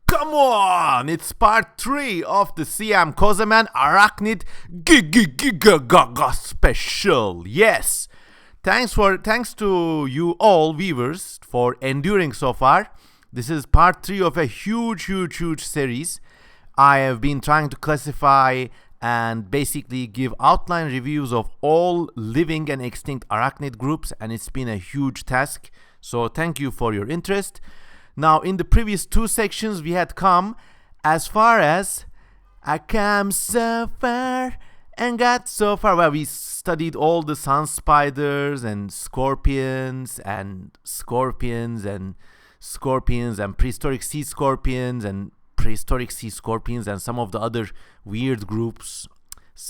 Come on! It's part 3 of the Siam Kozaman Arachnid GIGA special. Yes! Thanks to you all viewers for enduring so far. This is part 3 of a huge series. I have been trying to classify and basically give outline reviews of all living and extinct arachnid groups, and it's been a huge task. So thank you for your interest. Now, in the previous 2 sections, we had come as far as I come so far and got so far. Well, we studied all the sun spiders and scorpions and prehistoric sea scorpions and some of the other weird groups,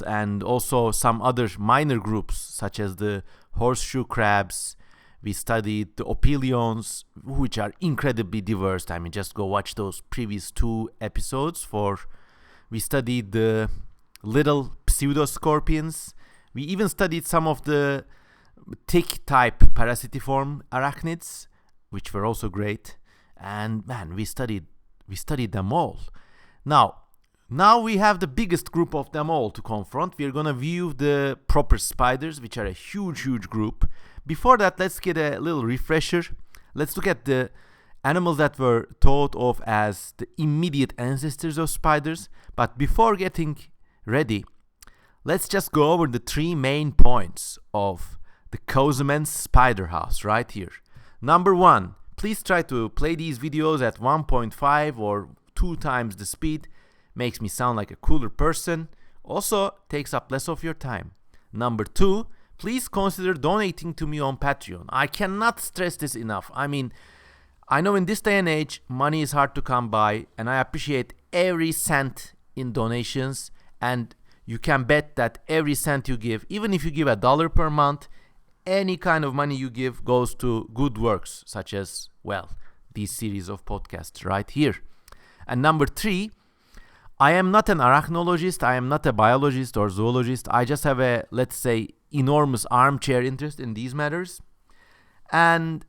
and also some other minor groups such as the horseshoe crabs. We studied the opilions, which are incredibly diverse. I mean, just go watch those previous 2 episodes. We studied the little pseudoscorpions. We even studied some of the tick type parasitiform arachnids, which were also great. And man, we studied them all. Now we have the biggest group of them all to confront. We're gonna view the proper spiders, which are a huge group. Before that, let's get a little refresher. Let's look at the animals that were thought of as the immediate ancestors of spiders. But before getting ready, let's just go over the 3 main points of the Kozaman's spider house right here. Number 1, please try to play these videos at 1.5 or 2 times the speed. Makes me sound like a cooler person. Also takes up less of your time. Number 2, please consider donating to me on Patreon. I cannot stress this enough. I mean, I know in this day and age, money is hard to come by, and I appreciate every cent in donations, and you can bet that every cent you give, even if you give $1 per month, any kind of money you give goes to good works, such as, well, these series of podcasts right here. And number 3, I am not an arachnologist, I am not a biologist or zoologist. I just have a, let's say, enormous armchair interest in these matters. And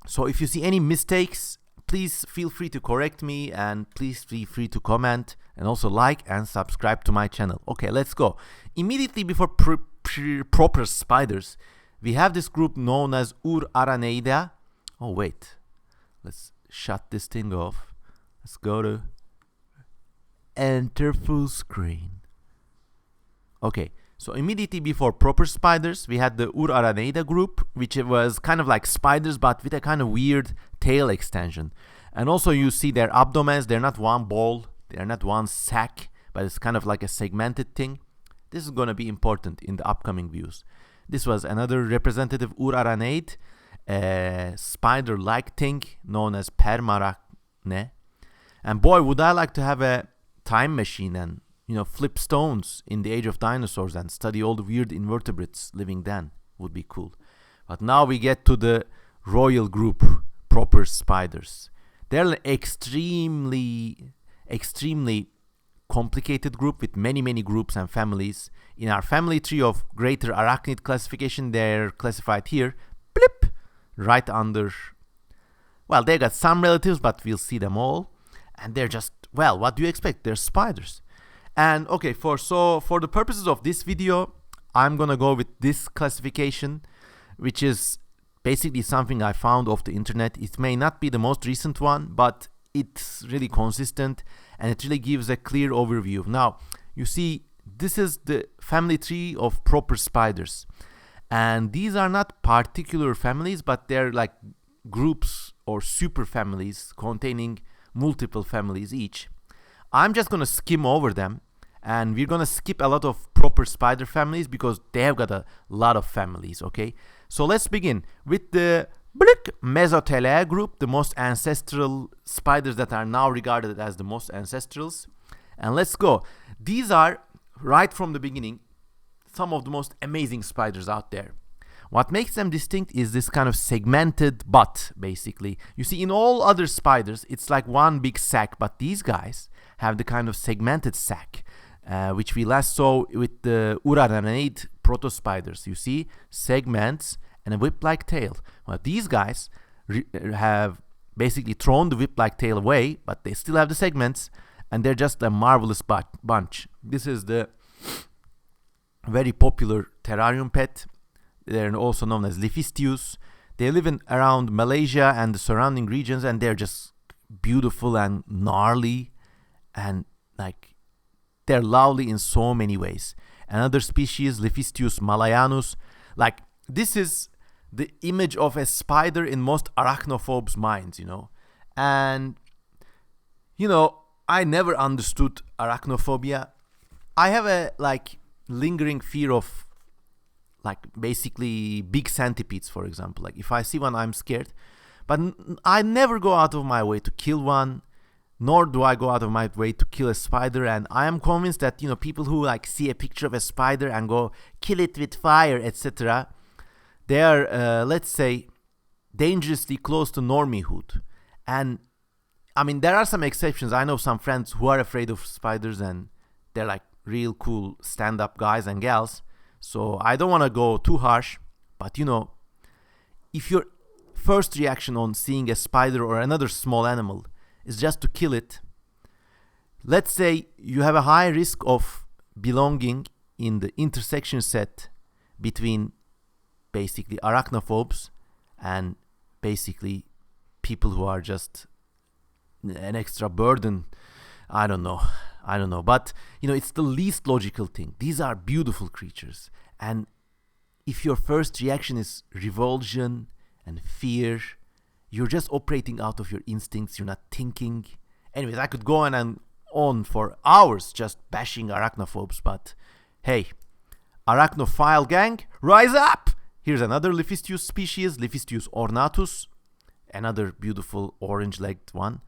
so if you see any mistakes, please feel free to correct me, and please feel free to comment and also like and subscribe to my channel. Okay, let's go. Immediately before proper spiders, we have this group known as Arachnida. Oh wait, let's shut this thing off. Let's go to enter full screen. Okay, so immediately before proper spiders, we had the Arachnida group, which was kind of like spiders but with a kind of weird tail extension. And also you see their abdomens, they're not one ball, they're not one sack, but it's kind of like a segmented thing. This is going to be important in the upcoming views. This was another representative Arachnid, a spider-like thing known as Pan-Arachnid. And boy, would I like to have a time machine and, flip stones in the age of dinosaurs and study all the weird invertebrates living then. Would be cool. But now we get to the royal group, proper spiders. They're an extremely complicated group with many groups and families. In our family tree of greater arachnid classification, they're classified here, blip, right under. Well, they got some relatives, but we'll see them all. And they're just, well, what do you expect? They're spiders. And okay, for the purposes of this video, I'm gonna go with this classification, which is basically something I found off the internet. It may not be the most recent one, but it's really consistent and it really gives a clear overview. Now, you see, this is the family tree of proper spiders. And these are not particular families, but they're like groups or super families containing multiple families each. I'm just gonna skim over them, and we're gonna skip a lot of proper spider families because they have got a lot of families, okay? So let's begin with the Mesothelae group, the most ancestral spiders that are now regarded as the most ancestrals. And let's go. These are, right from the beginning, some of the most amazing spiders out there. What makes them distinct is this kind of segmented butt, basically. You see, in all other spiders, it's like one big sac, but these guys have the kind of segmented sac, which we last saw with the Arachnid protospiders. You see, segments and a whip-like tail. Well, these guys have basically thrown the whip-like tail away, but they still have the segments, and they're just a marvelous bunch. This is the very popular terrarium pet. They're also known as Liphistius. They live in around Malaysia and the surrounding regions, and they're just beautiful and gnarly, and like they're lovely in so many ways. Another species, Liphistius malayanus, like this is the image of a spider in most arachnophobes' minds, you know. And you know, I never understood arachnophobia. I have a like lingering fear of like basically big centipedes, for example. Like if I see one, I'm scared, but I never go out of my way to kill one, nor do I go out of my way to kill a spider. And I am convinced that, you know, people who like see a picture of a spider and go kill it with fire, etc., they are let's say dangerously close to normiehood. And I mean, there are some exceptions. I know some friends who are afraid of spiders, and they're like real cool stand-up guys and gals. So I don't want to go too harsh, but you know, if your first reaction on seeing a spider or another small animal is just to kill it, let's say you have a high risk of belonging in the intersection set between basically arachnophobes and basically people who are just an extra burden. I don't know, but you know, it's the least logical thing. These are beautiful creatures, and if your first reaction is revulsion and fear, you're just operating out of your instincts. You're not thinking. Anyways, I could go on and on for hours just bashing arachnophobes, but hey, arachnophile gang, rise up! Here's another Liphistius species, Liphistius ornatus, another beautiful orange-legged one.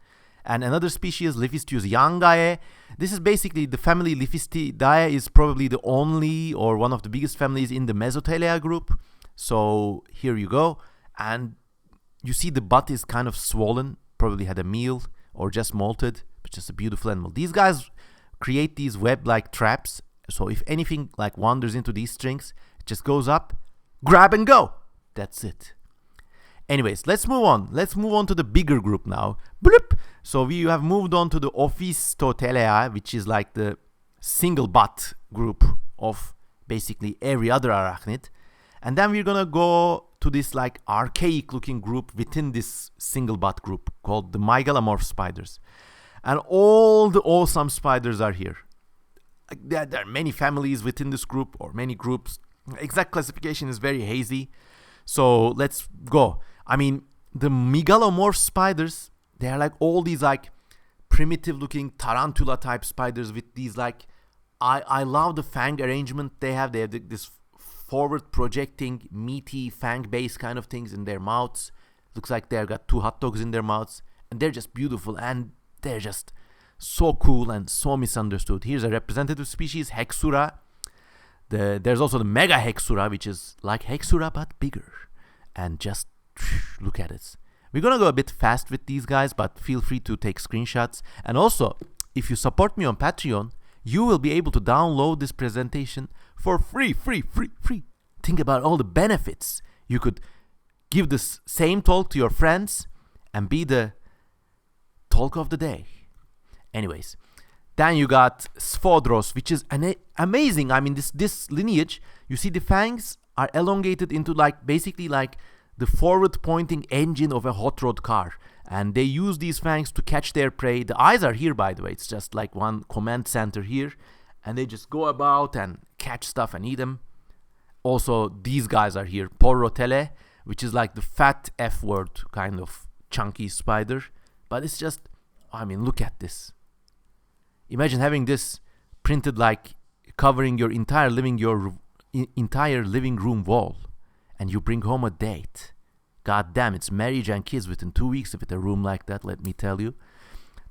And another species, Liphistius youngae. This is basically the family Liphistidae is probably the only or one of the biggest families in the Mesothelae group. So here you go. And you see the butt is kind of swollen, probably had a meal or just molted, but just a beautiful animal. These guys create these web-like traps. So if anything like wanders into these strings, it just goes up, grab and go. That's it. Anyways, let's move on. Let's move on to the bigger group now. Bloop. So we have moved on to the Ophistothelae, which is like the single butt group of basically every other arachnid. And then we're gonna go to this like archaic looking group within this single butt group called the Mygalomorph spiders. And all the awesome spiders are here. There are many families within this group, or many groups. Exact classification is very hazy. So let's go. I mean, the Mygalomorph spiders, they are like all these like primitive looking tarantula type spiders with these like, I love the fang arrangement they have. They have this forward projecting meaty fang base kind of things in their mouths. Looks like they've got two hot dogs in their mouths, and they're just beautiful, and they're just so cool and so misunderstood. Here's a representative species, Hexura. There's also the Mega Hexura, which is like Hexura but bigger. And just look at it. We're gonna go a bit fast with these guys, but feel free to take screenshots. And also, if you support me on Patreon, you will be able to download this presentation for free. Think about all the benefits. You could give this same talk to your friends and be the talk of the day. Anyways, then you got Sphodros, which is amazing. I mean, this lineage, you see the fangs are elongated into like basically like the forward pointing engine of a hot rod car, and they use these fangs to catch their prey. The eyes are here, by the way. It's just like one command center here, and they just go about and catch stuff and eat them. Also, these guys are here, Porotele, which is like the fat F word kind of chunky spider, but it's just, I mean, look at this. Imagine having this printed like covering your entire living room wall, and you bring home a date. God damn, it's marriage and kids within 2 weeks with a room like that, let me tell you.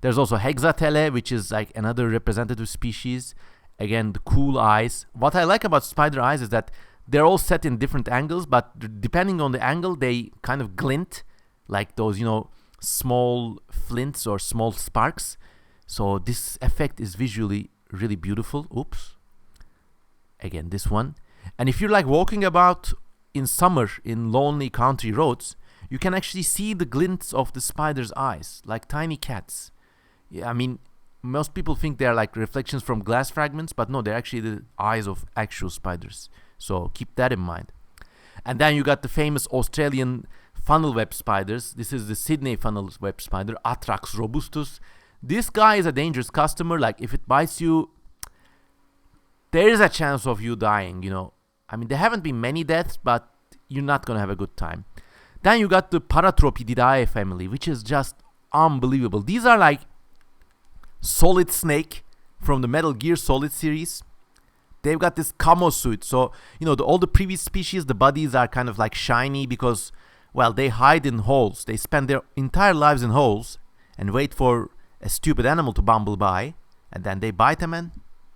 There's also Hexatele, which is like another representative species. Again, the cool eyes. What I like about spider eyes is that they're all set in different angles, but depending on the angle, they kind of glint like those, small flints or small sparks. So this effect is visually really beautiful. Oops. Again, this one. And if you're like walking about in summer in lonely country roads, you can actually see the glints of the spider's eyes, like tiny cats. Yeah, I mean, most people think they're like reflections from glass fragments, but no, they're actually the eyes of actual spiders. So keep that in mind. And then you got the famous Australian funnel web spiders. This is the Sydney funnel web spider, Atrax robustus. This guy is a dangerous customer. Like, if it bites you, there is a chance of you dying, I mean, there haven't been many deaths, but you're not going to have a good time. Then you got the Paratropididae family, which is just unbelievable. These are like Solid Snake from the Metal Gear Solid series. They've got this camo suit. So, all the previous species, the bodies are kind of like shiny because, well, they hide in holes. They spend their entire lives in holes and wait for a stupid animal to bumble by. And then they bite them and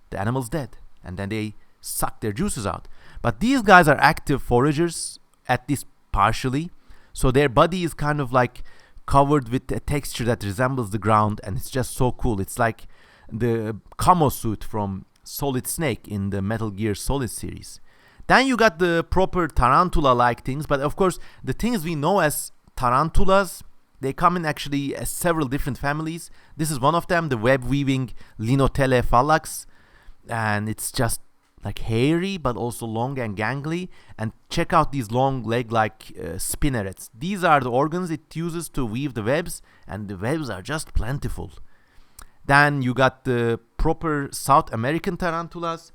the animal's dead. And then they suck their juices out. But these guys are active foragers, at least partially. So their body is kind of like covered with a texture that resembles the ground, and it's just so cool. It's like the camo suit from Solid Snake in the Metal Gear Solid series. Then you got the proper tarantula-like things, but of course the things we know as tarantulas, they come in actually several different families. This is one of them, the web-weaving Linotele phallax, and it's just like hairy but also long and gangly. And check out these long leg-like spinnerets. These are the organs it uses to weave the webs, and the webs are just plentiful. Then you got the proper South American tarantulas.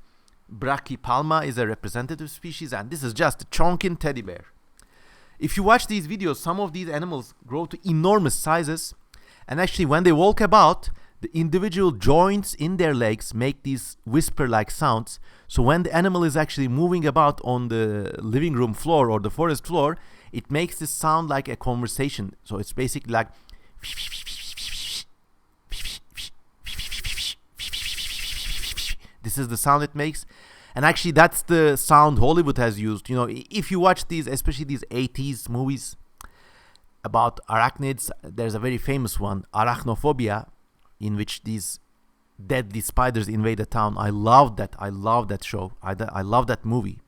Brachypalma is a representative species, and this is just a chonkin teddy bear. If you watch these videos, some of these animals grow to enormous sizes, and actually when they walk about, the individual joints in their legs make these whisper-like sounds. So when the animal is actually moving about on the living room floor or the forest floor, it makes this sound like a conversation. So it's basically like this is the sound it makes. And actually that's the sound Hollywood has used. If you watch these, especially these 80s movies about arachnids, there's a very famous one, Arachnophobia, in which these deadly spiders invade a town. I love that show. I love that movie.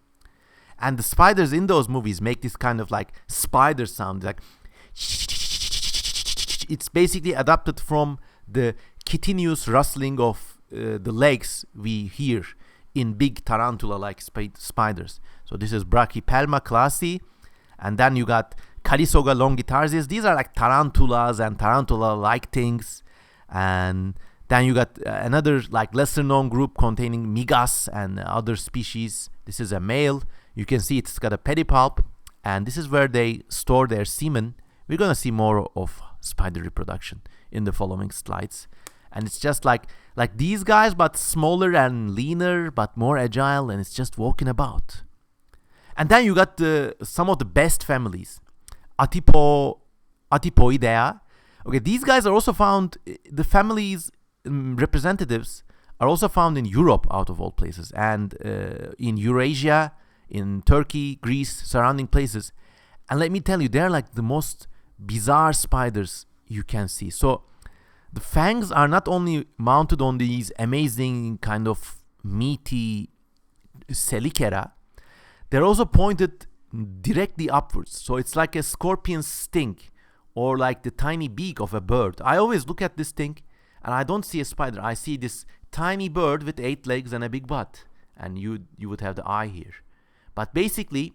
And the spiders in those movies make this kind of like spider sound, like it's basically adapted from the chitinous rustling of the legs we hear in big tarantula-like spiders. So this is Brachypelma classi, and then you got Calisoga longitarsius. These are like tarantulas and tarantula-like things. And then you got another like lesser known group containing Migas and other species. This is a male. You can see it's got a pedipalp, and this is where they store their semen. We're gonna see more of spider reproduction in the following slides. And it's just like these guys, but smaller and leaner, but more agile, and it's just walking about. And then you got some of the best families, Atypoidea. Okay, these guys are also found, the family's representatives are also found in Europe, out of all places, and in Eurasia, in Turkey, Greece, surrounding places. And let me tell you, they're like the most bizarre spiders you can see. So the fangs are not only mounted on these amazing kind of meaty celicera, they're also pointed directly upwards. So it's like a scorpion's sting, or like the tiny beak of a bird. I always look at this thing and I don't see a spider. I see this tiny bird with 8 legs and a big butt. And you would have the eye here. But basically,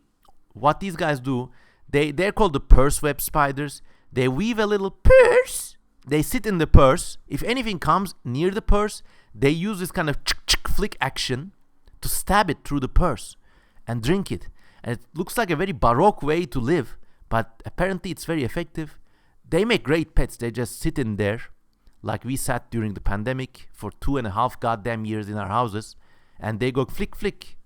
what these guys do, they're called the purse web spiders. They weave a little purse. They sit in the purse. If anything comes near the purse, they use this kind of flick action to stab it through the purse and drink it. And it looks like a very baroque way to live, but apparently it's very effective. They make great pets. They just sit in there like we sat during the pandemic for 2.5 goddamn years in our houses, and they go flick flick.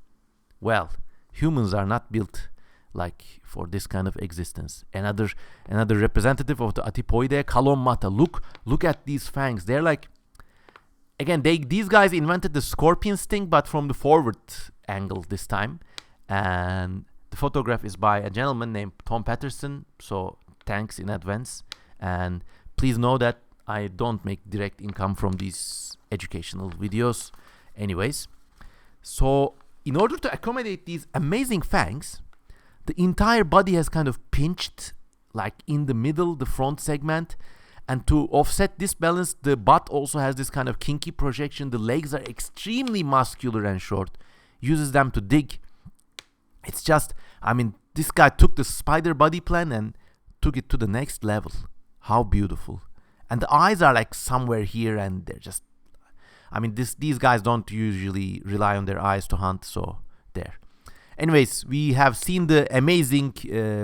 Well, humans are not built like for this kind of existence. Another representative of the Atypoidea, Calommata. Look at these fangs. They're like, again, these guys invented the scorpion sting, but from the forward angle this time. And the photograph is by a gentleman named Tom Patterson, so thanks in advance. And please know that I don't make direct income from these educational videos anyways. So in order to accommodate these amazing fangs, the entire body has kind of pinched, like in the middle, the front segment. And to offset this balance, the butt also has this kind of kinky projection. The legs are extremely muscular and short, uses them to dig. It's just, I mean, this guy took the spider body plan and took it to the next level. How beautiful. And the eyes are like somewhere here, and they're just, I mean, these guys don't usually rely on their eyes to hunt, so there. Anyways, we have seen the amazing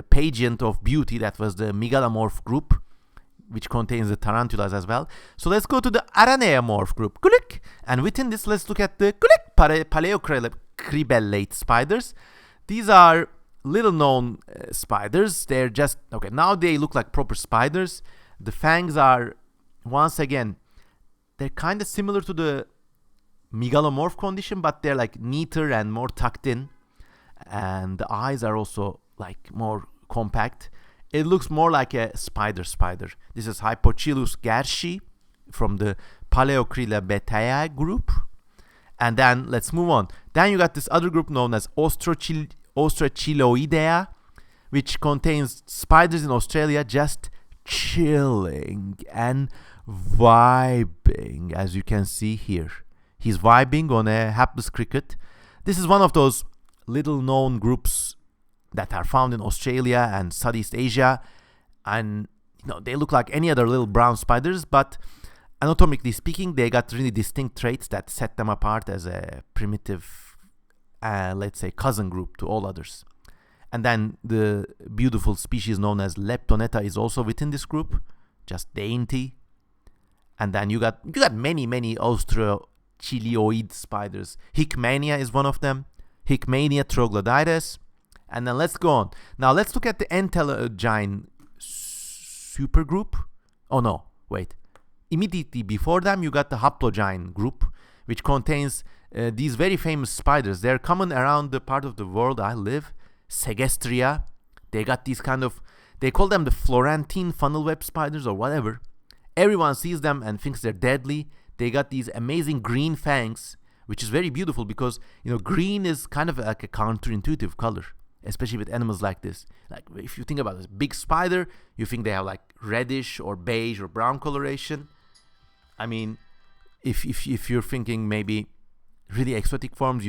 pageant of beauty that was the Mygalomorph group, which contains the tarantulas as well. So let's go to the Arachnids group. And within this, let's look at the Paleocribellatae spiders. These are little known spiders. They're just, okay, now they look like proper spiders. The fangs are, once again, they're kind of similar to the Mygalomorph condition, but they're like neater and more tucked in. And the eyes are also like more compact. It looks more like a spider. This is Hypochilus garshi from the Paleocribellatae group. And then let's move on. Then you got this other group known as Orbiculariae, which contains spiders in Australia just chilling and vibing, as you can see here. He's vibing on a hapless cricket. This is one of those little known groups that are found in Australia and Southeast Asia, and they look like any other little brown spiders, but anatomically speaking, they got really distinct traits that set them apart as a primitive, let's say, cousin group to all others. And then the beautiful species known as Leptonetta is also within this group, just dainty. And then you got many Australochiloid spiders. Hickmania is one of them. Hickmania troglodytes. And then let's go on. Now let's look at the entelogine supergroup. Oh no, wait. Immediately before them, you got the haplogine group, which contains these very famous spiders. They're common around the part of the world I live, Segestria. They got these kind of, they call them the Florentine funnel web spiders or whatever. Everyone sees them and thinks they're deadly. They got these amazing green fangs, which is very beautiful because, green is kind of like a counterintuitive color, especially with animals like this. Like if you think about this big spider, you think they have like reddish or beige or brown coloration. I mean, if you're thinking maybe really exotic forms,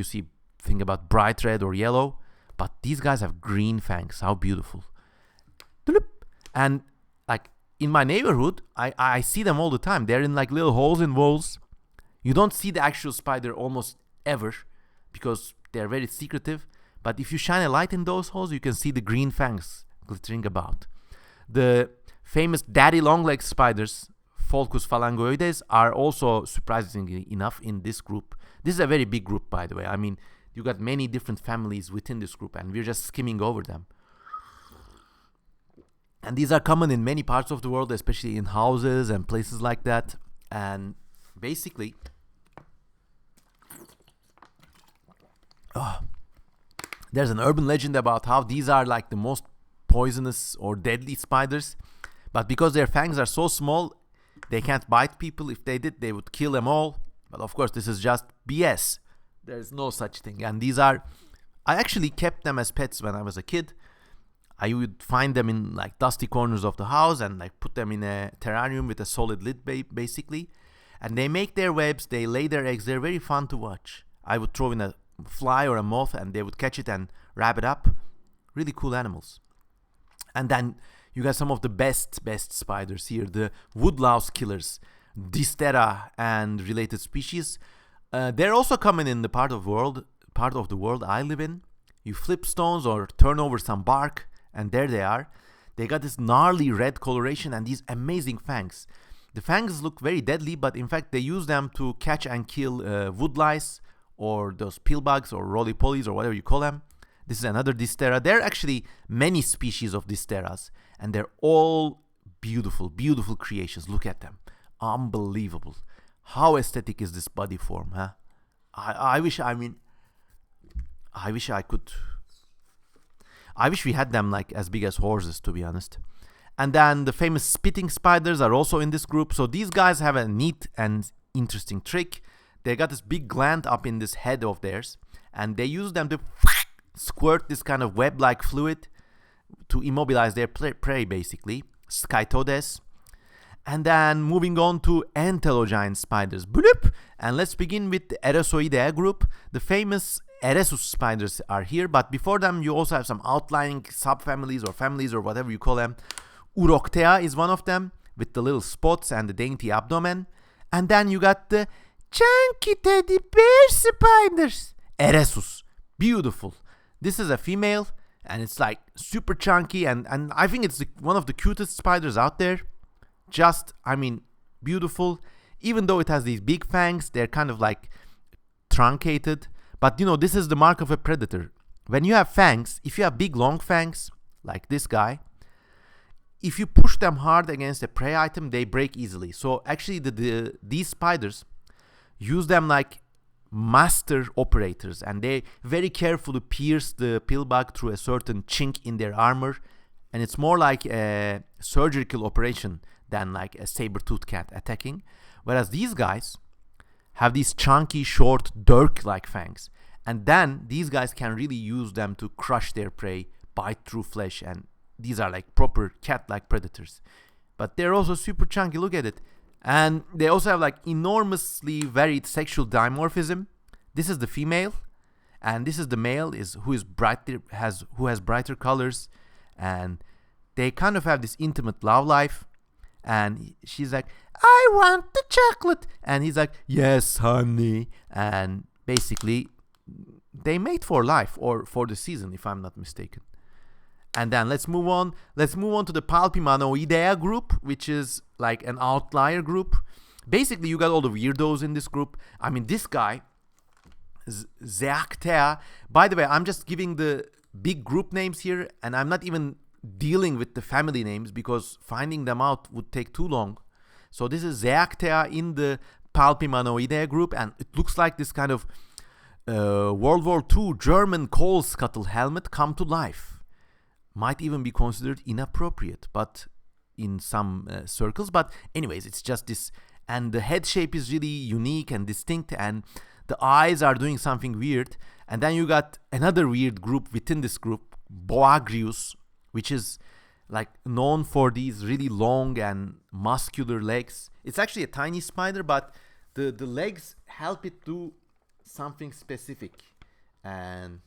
think about bright red or yellow, but these guys have green fangs. How beautiful. And like in my neighborhood, I see them all the time. They're in like little holes in walls. You don't see the actual spider almost ever because they're very secretive. But if you shine a light in those holes, you can see the green fangs glittering about. The famous daddy long-legged spiders, Pholcus phalangoides, are also surprisingly enough in this group. This is a very big group, by the way. I mean, you got many different families within this group, and we're just skimming over them. And these are common in many parts of the world, especially in houses and places like that. And basically, there's an urban legend about how these are like the most poisonous or deadly spiders. But because their fangs are so small, they can't bite people. If they did, they would kill them all. But of course, this is just BS. There's no such thing. And these are, I actually kept them as pets when I was a kid. I would find them in like dusty corners of the house and like put them in a terrarium with a solid lid basically. And they make their webs, they lay their eggs. They're very fun to watch. I would throw in a fly or a moth and they would catch it and wrap it up. Really cool animals. And then you got some of the best spiders here, the woodlouse killers, Distera and related species. They're also common in the part of the world I live in. You flip stones or turn over some bark and there they are. They got this gnarly red coloration and these amazing fangs. The fangs look very deadly, but in fact they use them to catch and kill woodlice or those pillbugs or roly-polies or whatever you call them. This is another Distera. There are actually many species of Disteras, and they're all beautiful creations. Look at them. Unbelievable. How aesthetic is this body form, huh? I wish I could I wish we had them like as big as horses, to be honest. And then the famous spitting spiders are also in this group. So these guys have a neat and interesting trick. They got this big gland up in this head of theirs, and they use them to squirt this kind of web-like fluid to immobilize their prey, basically. Scytodes. And then moving on to entelogiant spiders. Bloop! And let's begin with the Eresoideae group. The famous Eresus spiders are here, but before them you also have some outlying subfamilies or families or whatever you call them. Uroctea is one of them, with the little spots and the dainty abdomen. And then you got the chunky teddy bear spiders. Eresus. Beautiful. This is a female, and it's like super chunky, and I think it's one of the cutest spiders out there. Just, I mean, beautiful. Even though it has these big fangs, they're kind of like truncated. But you know, this is the mark of a predator. When you have fangs, if you have big long fangs, like this guy, if you push them hard against a prey item, they break easily. So actually these spiders use them like master operators, and they very carefully pierce the pillbug through a certain chink in their armor, and it's more like a surgical operation than like a saber-toothed cat attacking. Whereas these guys have these chunky, short, dirk-like fangs, and then these guys can really use them to crush their prey, bite through flesh, and these are like proper cat-like predators. But they're also super chunky, look at it. And they also have like enormously varied sexual dimorphism. This is the female, and this is the male, who has brighter colors, and they kind of have this intimate love life. And she's like, I want the chocolate, and he's like, yes, honey. And basically, they mate for life, or for the season, if I'm not mistaken. And then let's move on. Let's move on to the Palpimanoidea group, which is like an outlier group. Basically, you got all the weirdos in this group. I mean, this guy, Zeactea. By the way, I'm just giving the big group names here, and I'm not even dealing with the family names because finding them out would take too long. So this is Zeactea in the Palpimanoidea group, and it looks like this kind of World War II German coal scuttle helmet come to life. Might even be considered inappropriate, but in some circles. But anyways, it's just this, and the head shape is really unique and distinct, and the eyes are doing something weird. And then you got another weird group within this group, Boagrius, which is like known for these really long and muscular legs. It's actually a tiny spider, but the legs help it do something specific, and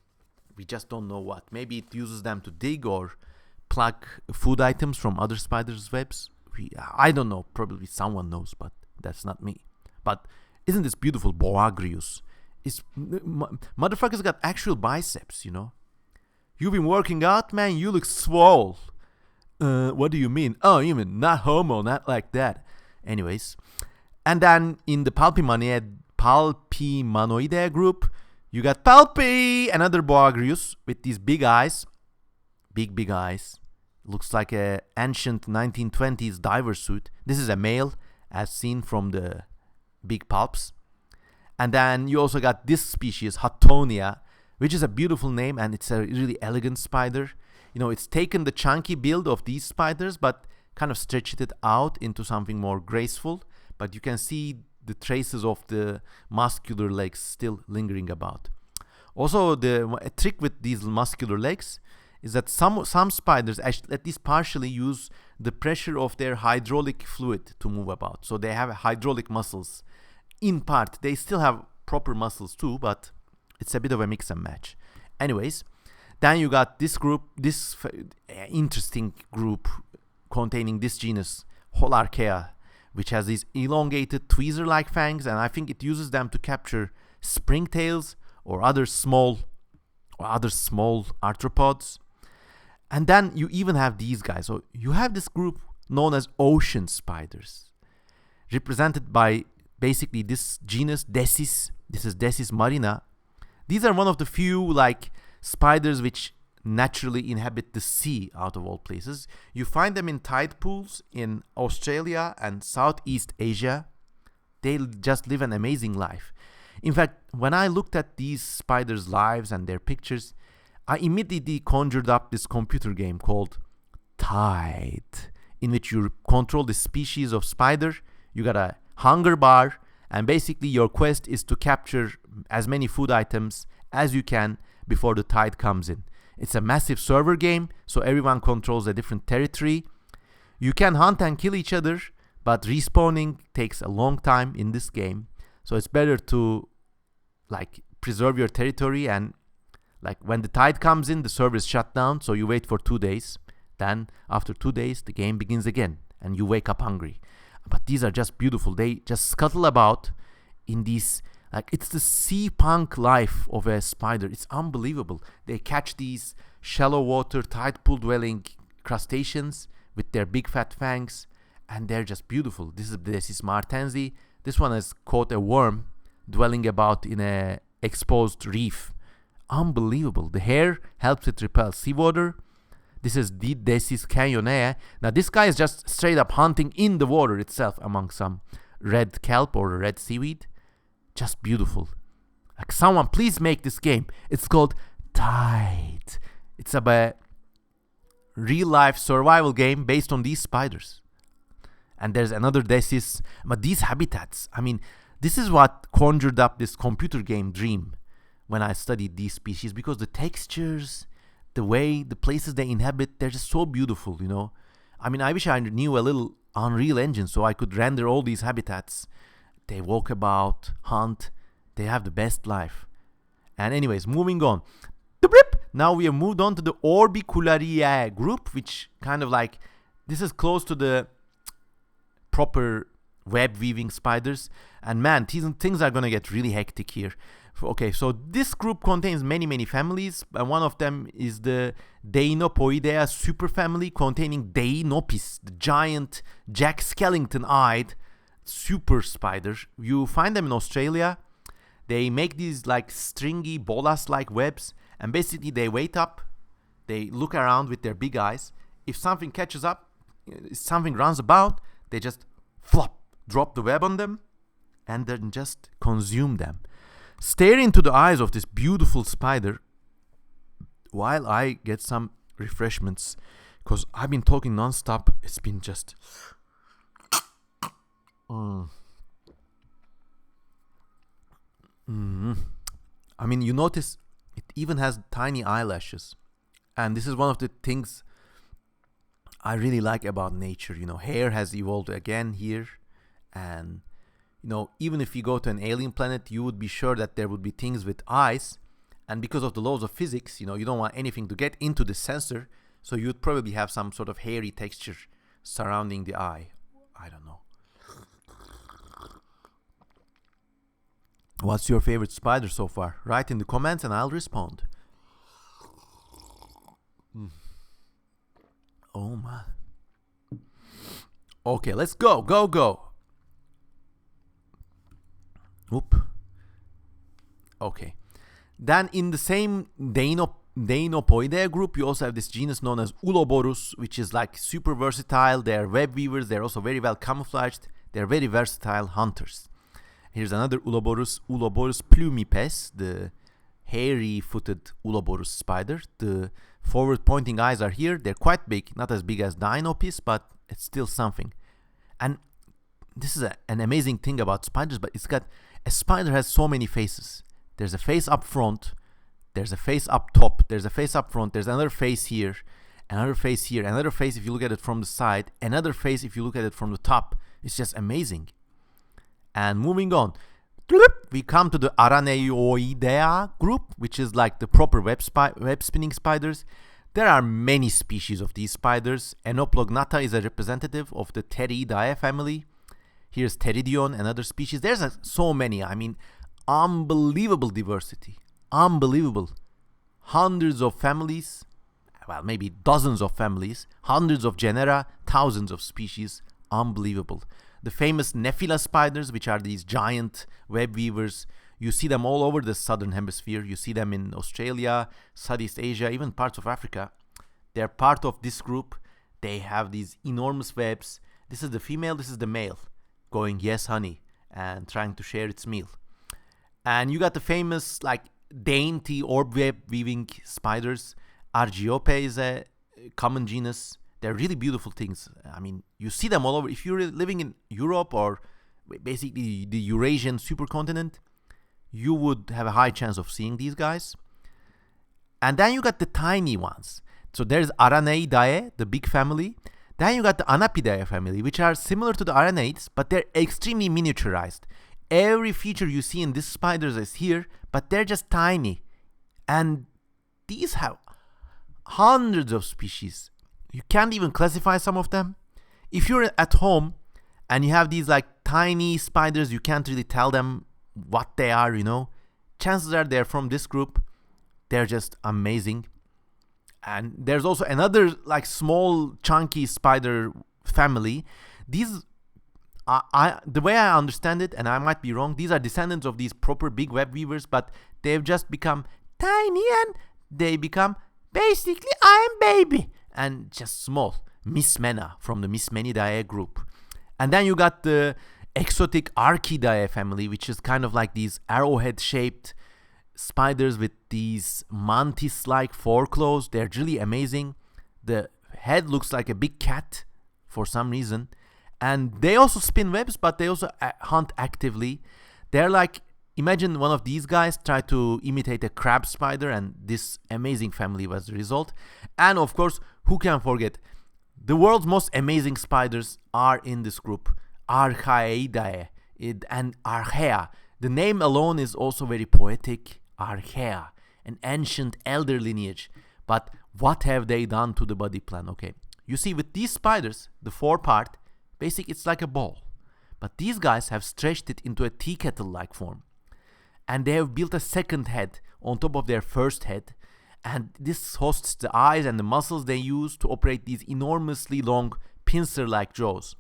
we just don't know what. Maybe it uses them to dig or pluck food items from other spiders' webs. I don't know. Probably someone knows, but that's not me. But isn't this beautiful, Boagrius? Motherfucker's got actual biceps, you know. You've been working out, man. You look swole. What do you mean? Oh, you mean not homo, not like that. Anyways. And then in the Palpimanoidea group, you got Palpi, another Boagrius with these big eyes. Big eyes. Looks like a ancient 1920s diver suit. This is a male, as seen from the big palps. And then you also got this species, Huttonia, which is a beautiful name, and it's a really elegant spider. You know, it's taken the chunky build of these spiders, but kind of stretched it out into something more graceful. But you can see the traces of the muscular legs still lingering about. Also, a trick with these muscular legs is that some spiders actually, at least partially, use the pressure of their hydraulic fluid to move about. So they have hydraulic muscles. In part, they still have proper muscles too, but it's a bit of a mix and match. Anyways, then you got this group, this interesting group containing this genus, Holarcea, which has these elongated tweezer-like fangs, and I think it uses them to capture springtails or other small arthropods. And then you even have these guys. So you have this group known as ocean spiders, represented by basically this genus Desis. This is Desis marina. These are one of the few like spiders which naturally inhabit the sea out of all places. You find them in tide pools in Australia and Southeast Asia. They just live an amazing life. In fact, when I looked at these spiders' lives and their pictures, I immediately conjured up this computer game called Tide, in which you control the species of spider. You got a hunger bar, and basically your quest is to capture as many food items as you can before the tide comes in. It's a massive server game, so everyone controls a different territory. You can hunt and kill each other, but respawning takes a long time in this game. So it's better to like preserve your territory, and like when the tide comes in, the server is shut down, so you wait for 2 days. Then after 2 days, the game begins again, and you wake up hungry. But these are just beautiful. They just scuttle about in these, like, it's the sea punk life of a spider. It's unbelievable. They catch these shallow water, tide pool dwelling crustaceans with their big fat fangs, and they're just beautiful. This is martensi. This one has caught a worm dwelling about in a exposed reef. Unbelievable. The hair helps it repel seawater. This is Desis canyonea. Now this guy is just straight up hunting in the water itself among some red kelp or red seaweed. Just beautiful. Like, someone please make this game. It's called Tide. It's a real life survival game based on these spiders. And there's another Desis. But these habitats, I mean, this is what conjured up this computer game dream when I studied these species, because the textures, the way, the places they inhabit, they're just so beautiful, you know. I mean, I wish I knew a little Unreal Engine so I could render all these habitats. They walk about, hunt, they have the best life. And anyways, moving on. Now we have moved on to the Orbiculariae group, which kind of like, this is close to the proper web weaving spiders. And man, things are gonna get really hectic here. Okay, so this group contains many families, and one of them is the Deinopoidea superfamily, containing Deinopis, the giant Jack Skellington-eyed super spider. You find them in Australia. They make these like stringy bolas-like webs, and basically they wait up, they look around with their big eyes. If something catches up, if something runs about, they just flop, drop the web on them, and then just consume them. Stare into the eyes of this beautiful spider while I get some refreshments, because I've been talking non-stop. It's been just I mean, you notice it even has tiny eyelashes, and this is one of the things I really like about nature. You know, hair has evolved again here, and you know, even if you go to an alien planet, you would be sure that there would be things with eyes. And because of the laws of physics, you know, you don't want anything to get into the sensor. So you'd probably have some sort of hairy texture surrounding the eye. I don't know. What's your favorite spider so far? Write in the comments and I'll respond. Oh my. Okay, let's go. Oop. Okay. Then in the same Deinopoidea group, you also have this genus known as Uloborus, which is like super versatile. They're web weavers. They're also very well camouflaged. They're very versatile hunters. Here's another Uloborus, Uloborus plumipes, the hairy-footed Uloborus spider. The forward-pointing eyes are here. They're quite big, not as big as Deinopis, but it's still something. And this is an amazing thing about spiders, but a spider has so many faces. There's a face up front, there's a face up top, there's a face up front, there's another face here, another face here, another face if you look at it from the side, another face if you look at it from the top. It's just amazing. And moving on, we come to the Araneoidea group, which is like the proper web spinning spiders. There are many species of these spiders. Enoplognata is a representative of the Pteridae family. Here's Pteridion, another species. There's so many. I mean, unbelievable diversity. Unbelievable. Hundreds of families. Well, maybe dozens of families. Hundreds of genera. Thousands of species. Unbelievable. The famous Nephila spiders, which are these giant web weavers. You see them all over the southern hemisphere. You see them in Australia, Southeast Asia, even parts of Africa. They're part of this group. They have these enormous webs. This is the female, this is the male, going, yes, honey, and trying to share its meal. And you got the famous, like, dainty orb web weaving spiders. Argiope is a common genus. They're really beautiful things. I mean, you see them all over. If you're living in Europe or basically the Eurasian supercontinent, you would have a high chance of seeing these guys. And then you got the tiny ones. So there's Arachnid, the big family. Then you got the Anapidae family, which are similar to the arachnids, but they're extremely miniaturized. Every feature you see in these spiders is here, but they're just tiny. And these have hundreds of species. You can't even classify some of them. If you're at home and you have these like tiny spiders, you can't really tell them what they are, Chances are they're from this group. They're just amazing. And there's also another like small chunky spider family. These the way I understand it, and I might be wrong, these are descendants of these proper big web weavers, but they've just become tiny and they become basically Iron Baby and just small. Mismena from the Mismenidae group. And then you got the exotic Archidae family, which is kind of like these arrowhead shaped spiders with these mantis-like foreclaws. They're really amazing. The head looks like a big cat for some reason. And they also spin webs, but they also hunt actively. They're like, imagine one of these guys try to imitate a crab spider, and this amazing family was the result. And of course, who can forget? The world's most amazing spiders are in this group. Archaeidae and Archaea. The name alone is also very poetic. Archaea, an ancient elder lineage. But what have they done to the body plan? Okay, you see with these spiders, the forepart, basically it's like a ball. But these guys have stretched it into a tea kettle-like form. And they have built a second head on top of their first head. And this hosts the eyes and the muscles they use to operate these enormously long pincer-like jaws.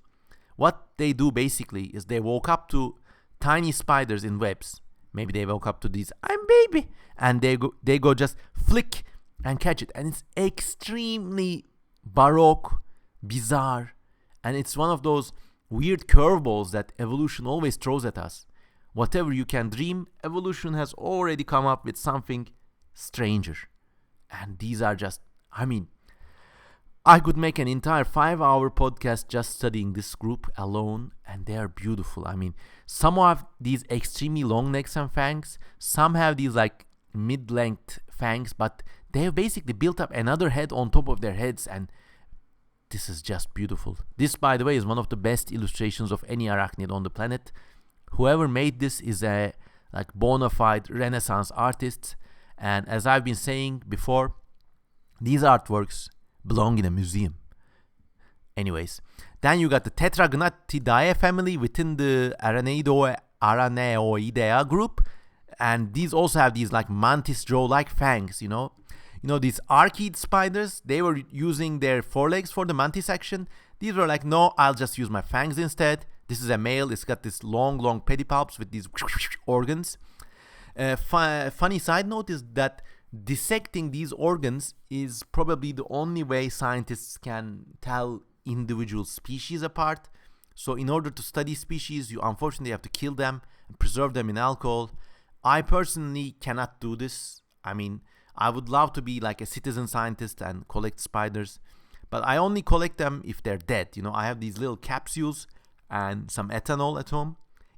What they do basically is they woke up to tiny spiders in webs. Maybe they woke up to these I'm Baby, and they go just flick and catch it. And it's extremely baroque, bizarre, and it's one of those weird curveballs that evolution always throws at us. Whatever you can dream, evolution has already come up with something stranger. And these are just, I could make an entire 5-hour podcast just studying this group alone, and they are beautiful. Some have these extremely long necks and fangs. Some have these like mid-length fangs, but they have basically built up another head on top of their heads, and this is just beautiful. This, by the way, is one of the best illustrations of any arachnid on the planet. Whoever made this is a bona fide Renaissance artist, and as I've been saying before, these artworks belong in a museum. Anyways, then you got the Tetragonatidae family within the Araneoidea group, and these also have these like mantis jaw-like fangs. These arachid spiders, they were using their forelegs for the mantis action. These were like, no, I'll just use my fangs instead. This is a male. It's got this long pedipalps with these organs. Funny side note is that dissecting these organs is probably the only way scientists can tell individual species apart. So in order to study species, you unfortunately have to kill them and preserve them in alcohol. I personally cannot do this. I would love to be like a citizen scientist and collect spiders, but I only collect them if they're dead. I have these little capsules and some ethanol at home.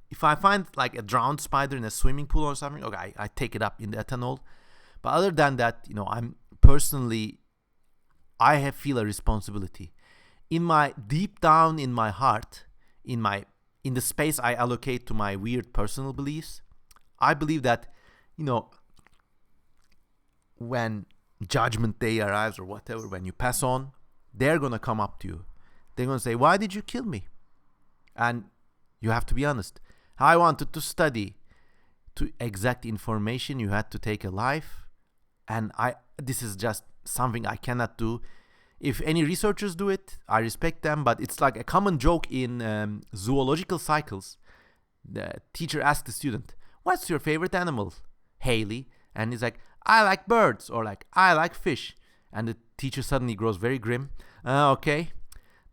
If I find like a drowned spider in a swimming pool or something, okay, I take it up in the ethanol. But other than that, I feel a responsibility. Deep down in my heart, in the space I allocate to my weird personal beliefs, I believe that, when judgment day arrives or whatever, when you pass on, they're going to come up to you. They're going to say, why did you kill me? And you have to be honest. I wanted to study to exact information. You had to take a life. And this is just something I cannot do. If any researchers do it, I respect them, but it's like a common joke in zoological cycles. The teacher asks the student, what's your favorite animal, Haley? And he's like, I like birds, or like, I like fish. And the teacher suddenly grows very grim. Okay,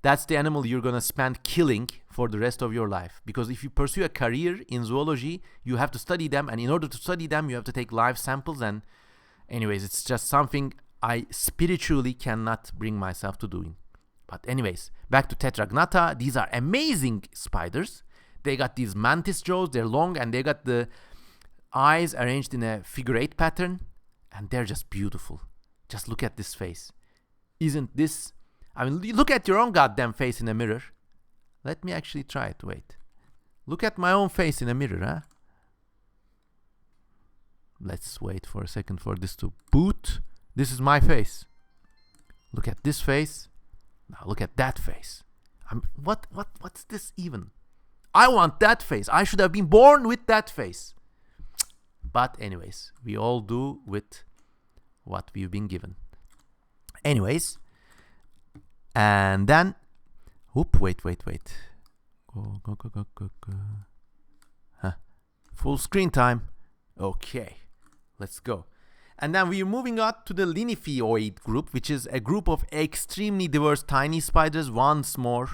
that's the animal you're going to spend killing for the rest of your life. Because if you pursue a career in zoology, you have to study them, and in order to study them, you have to take live samples. And anyways, it's just something I spiritually cannot bring myself to doing. But anyways, back to Tetragnatha. These are amazing spiders. They got these mantis jaws, they're long, and they got the eyes arranged in a figure 8 pattern, and they're just beautiful. Just look at this face. Isn't this... I mean, look at your own goddamn face in a mirror. Let me actually try it. Wait. Look at my own face in a mirror, huh? Let's wait for a second for this to boot. This is my face. Look at this face. Now look at that face. What's this even? I want that face. I should have been born with that face. But anyways, we all do with what we've been given. Anyways, and then, whoop, wait. Go. Huh. Full screen time. Okay, let's go. And then we're moving on to the Linyphioid group, which is a group of extremely diverse tiny spiders once more.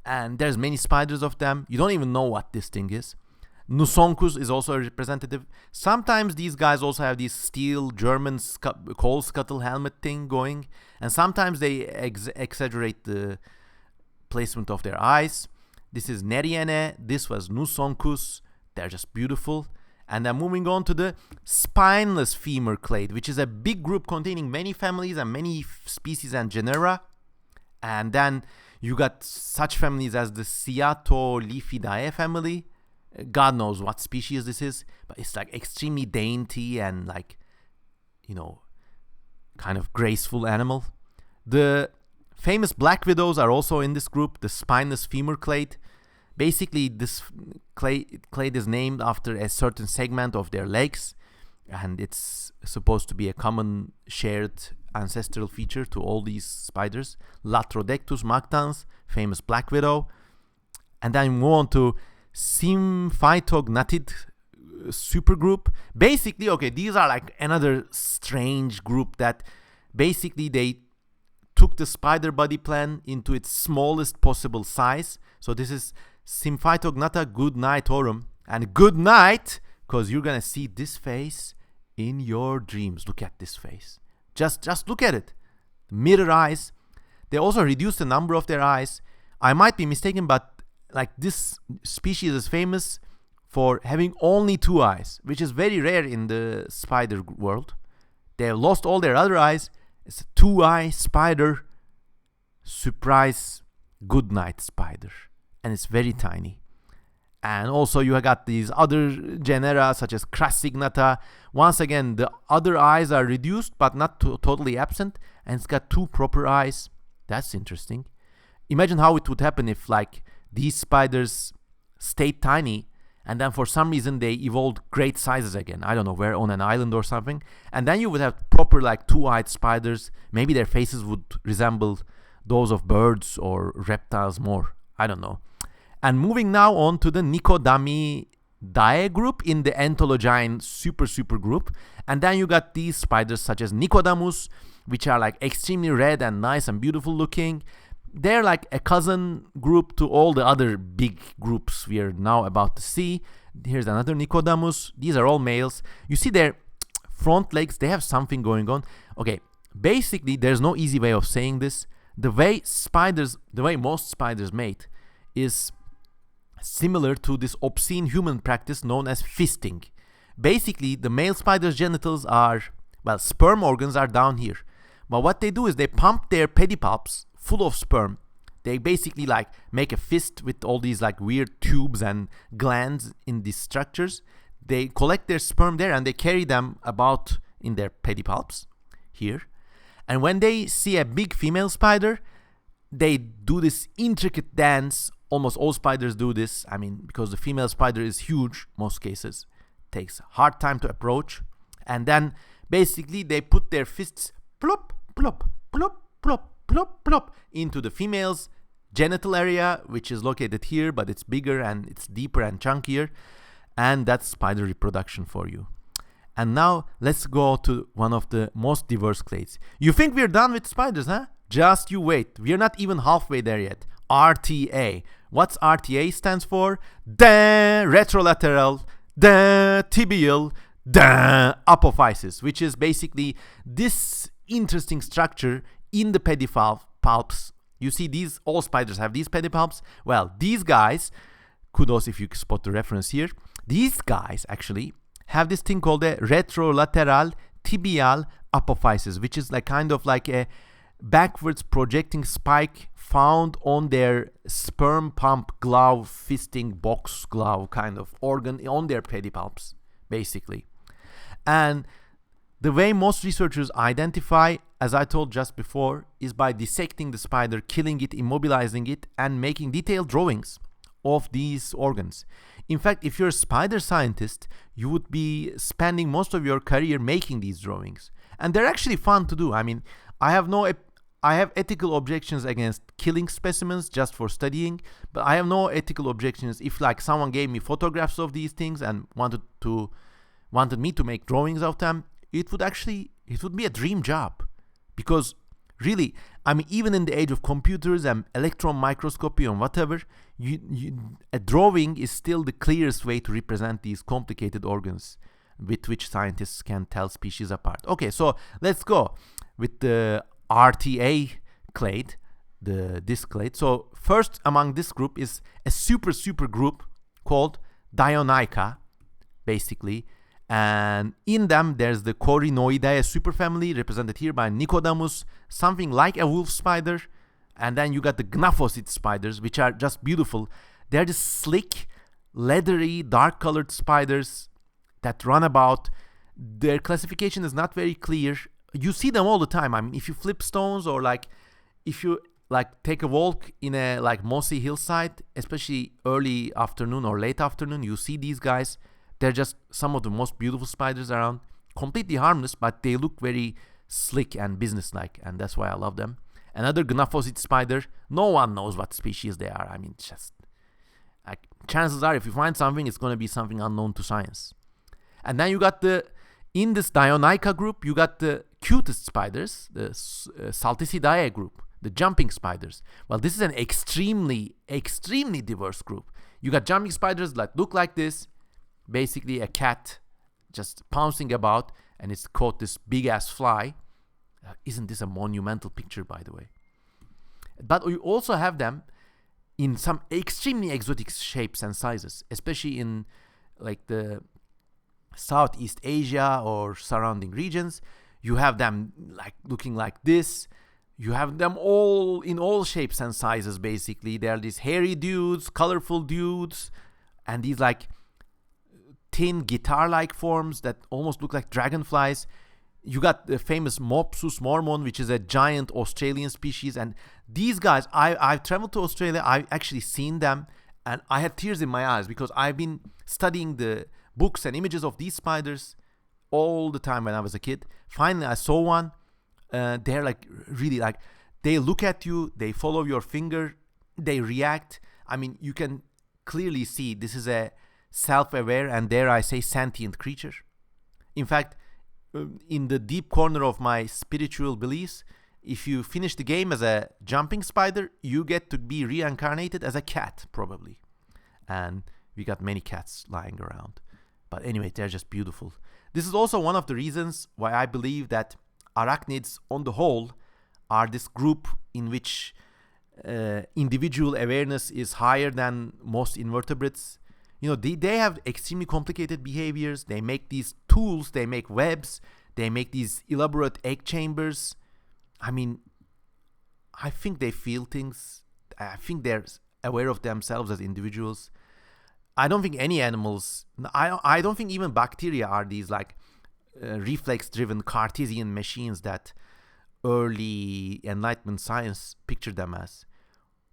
And there's many spiders of them. You don't even know what this thing is. Nusoncus is also a representative. Sometimes these guys also have this steel German coal scuttle helmet thing going. And sometimes they exaggerate the placement of their eyes. This is Neriene. This was Nusoncus. They're just beautiful. And then moving on to the spineless femur clade, which is a big group containing many families and many species and genera. And then you got such families as the Cyatoliphidae family. God knows what species this is, but it's like extremely dainty and like, you know, kind of graceful animal. The famous black widows are also in this group, the spineless femur clade. Basically, this clade is named after a certain segment of their legs, and it's supposed to be a common shared ancestral feature to all these spiders. Latrodectus mactans, famous black widow. And then move on to Symphytognatid supergroup. Basically, okay, these are like another strange group that basically they took the spider body plan into its smallest possible size. So this is Symphytognatha goodnightorum. And good night, because you're gonna see this face in your dreams. Look at this face. Just look at it. Mirror eyes. They also reduced the number of their eyes. I might be mistaken, but like this species is famous for having only 2 eyes, which is very rare in the spider world. They have lost all their other eyes. It's a 2-eye spider. Surprise good night spider. And it's very tiny. And also you have got these other genera such as Crassignatha. Once again, the other eyes are reduced but not totally absent. And it's got 2 proper eyes. That's interesting. Imagine how it would happen if like these spiders stayed tiny and then for some reason they evolved great sizes again. I don't know where, on an island or something. And then you would have proper like 2-eyed spiders. Maybe their faces would resemble those of birds or reptiles more. I don't know. And moving now on to the Nicodamidae group in the Entomogyne super group. And then you got these spiders such as Nicodamus, which are like extremely red and nice and beautiful looking. They're like a cousin group to all the other big groups we are now about to see. Here's another Nicodamus. These are all males. You see their front legs, they have something going on. Okay, basically there's no easy way of saying this. The way most spiders mate is similar to this obscene human practice known as fisting. Basically, the male spider's genitals are, well, sperm organs are down here. But what they do is they pump their pedipalps full of sperm. They basically like make a fist with all these like weird tubes and glands in these structures. They collect their sperm there and they carry them about in their pedipalps here. And when they see a big female spider, they do this intricate dance. Almost all spiders do this. I mean, because the female spider is huge, most cases. Takes a hard time to approach. And then basically they put their fists plop, plop, plop, plop, plop, plop into the female's genital area, which is located here, but it's bigger and it's deeper and chunkier. And that's spider reproduction for you. And now let's go to one of the most diverse clades. You think we're done with spiders, huh? Just you wait. We're not even halfway there yet. RTA, What's RTA stands for? The retrolateral, the tibial, the apophysis, which is basically this interesting structure in the pedipalps. You see, these all spiders have these pedipalps. Well, these guys, kudos if you spot the reference here, these guys actually have this thing called a retrolateral tibial apophysis, which is like kind of like a backwards projecting spike found on their sperm pump glove, fisting box glove kind of organ on their pedipalps, basically. And the way most researchers identify, as I told just before, is by dissecting the spider, killing it, immobilizing it, and making detailed drawings of these organs. In fact, if you're a spider scientist, you would be spending most of your career making these drawings. And they're actually fun to do. I mean, I have ethical objections against killing specimens just for studying, but I have no ethical objections if like someone gave me photographs of these things and wanted me to make drawings of them. It would be a dream job, because really, I mean, even in the age of computers and electron microscopy and whatever, a drawing is still the clearest way to represent these complicated organs with which scientists can tell species apart. Okay, so let's go with the RTA clade, this clade. So first among this group is a super group called Dionica, basically. And in them, there's the Corinoidae superfamily, represented here by Nicodamus, something like a wolf spider. And then you got the Gnaphosid spiders, which are just beautiful. They're just slick, leathery, dark-colored spiders that run about. Their classification is not very clear. You see them all the time. I mean, if you flip stones, or like if you like take a walk in a like mossy hillside, especially early afternoon or late afternoon, you see these guys. They're just some of the most beautiful spiders around, completely harmless, but they look very slick and businesslike, and that's why I love them. Another Gnaphosid spider, no one knows what species they are. I mean, just like chances are if you find something, it's going to be something unknown to science. And then you got in this Dionica group, you got the cutest spiders, the Salticidae group, the jumping spiders. Well, this is an extremely diverse group. You got jumping spiders that look like this. Basically a cat just pouncing about, and it's caught this big ass fly. Isn't this a monumental picture, by the way? But we also have them in some extremely exotic shapes and sizes, especially in like the Southeast Asia or surrounding regions. You have them like looking like this. You have them all in all shapes and sizes, basically. They are these hairy dudes, colorful dudes, and these like thin guitar-like forms that almost look like dragonflies. You got the famous Mopsus mormon, which is a giant Australian species. And these guys, I've traveled to Australia. I've actually seen them, and I had tears in my eyes because I've been studying the books and images of these spiders all the time when I was a kid. Finally, I saw one. They're like really like, they look at you, they follow your finger, they react. I mean, you can clearly see this is a self-aware and, dare I say, sentient creature. In fact, in the deep corner of my spiritual beliefs, if you finish the game as a jumping spider, you get to be reincarnated as a cat, probably. And we got many cats lying around. But anyway, they're just beautiful. This is also one of the reasons why I believe that arachnids on the whole are this group in which individual awareness is higher than most invertebrates. You know, they have extremely complicated behaviors. They make these tools, they make webs, they make these elaborate egg chambers. I mean, I think they feel things. I think they're aware of themselves as individuals. I don't think any animals, I don't think even bacteria are these like reflex-driven Cartesian machines that early Enlightenment science pictured them as.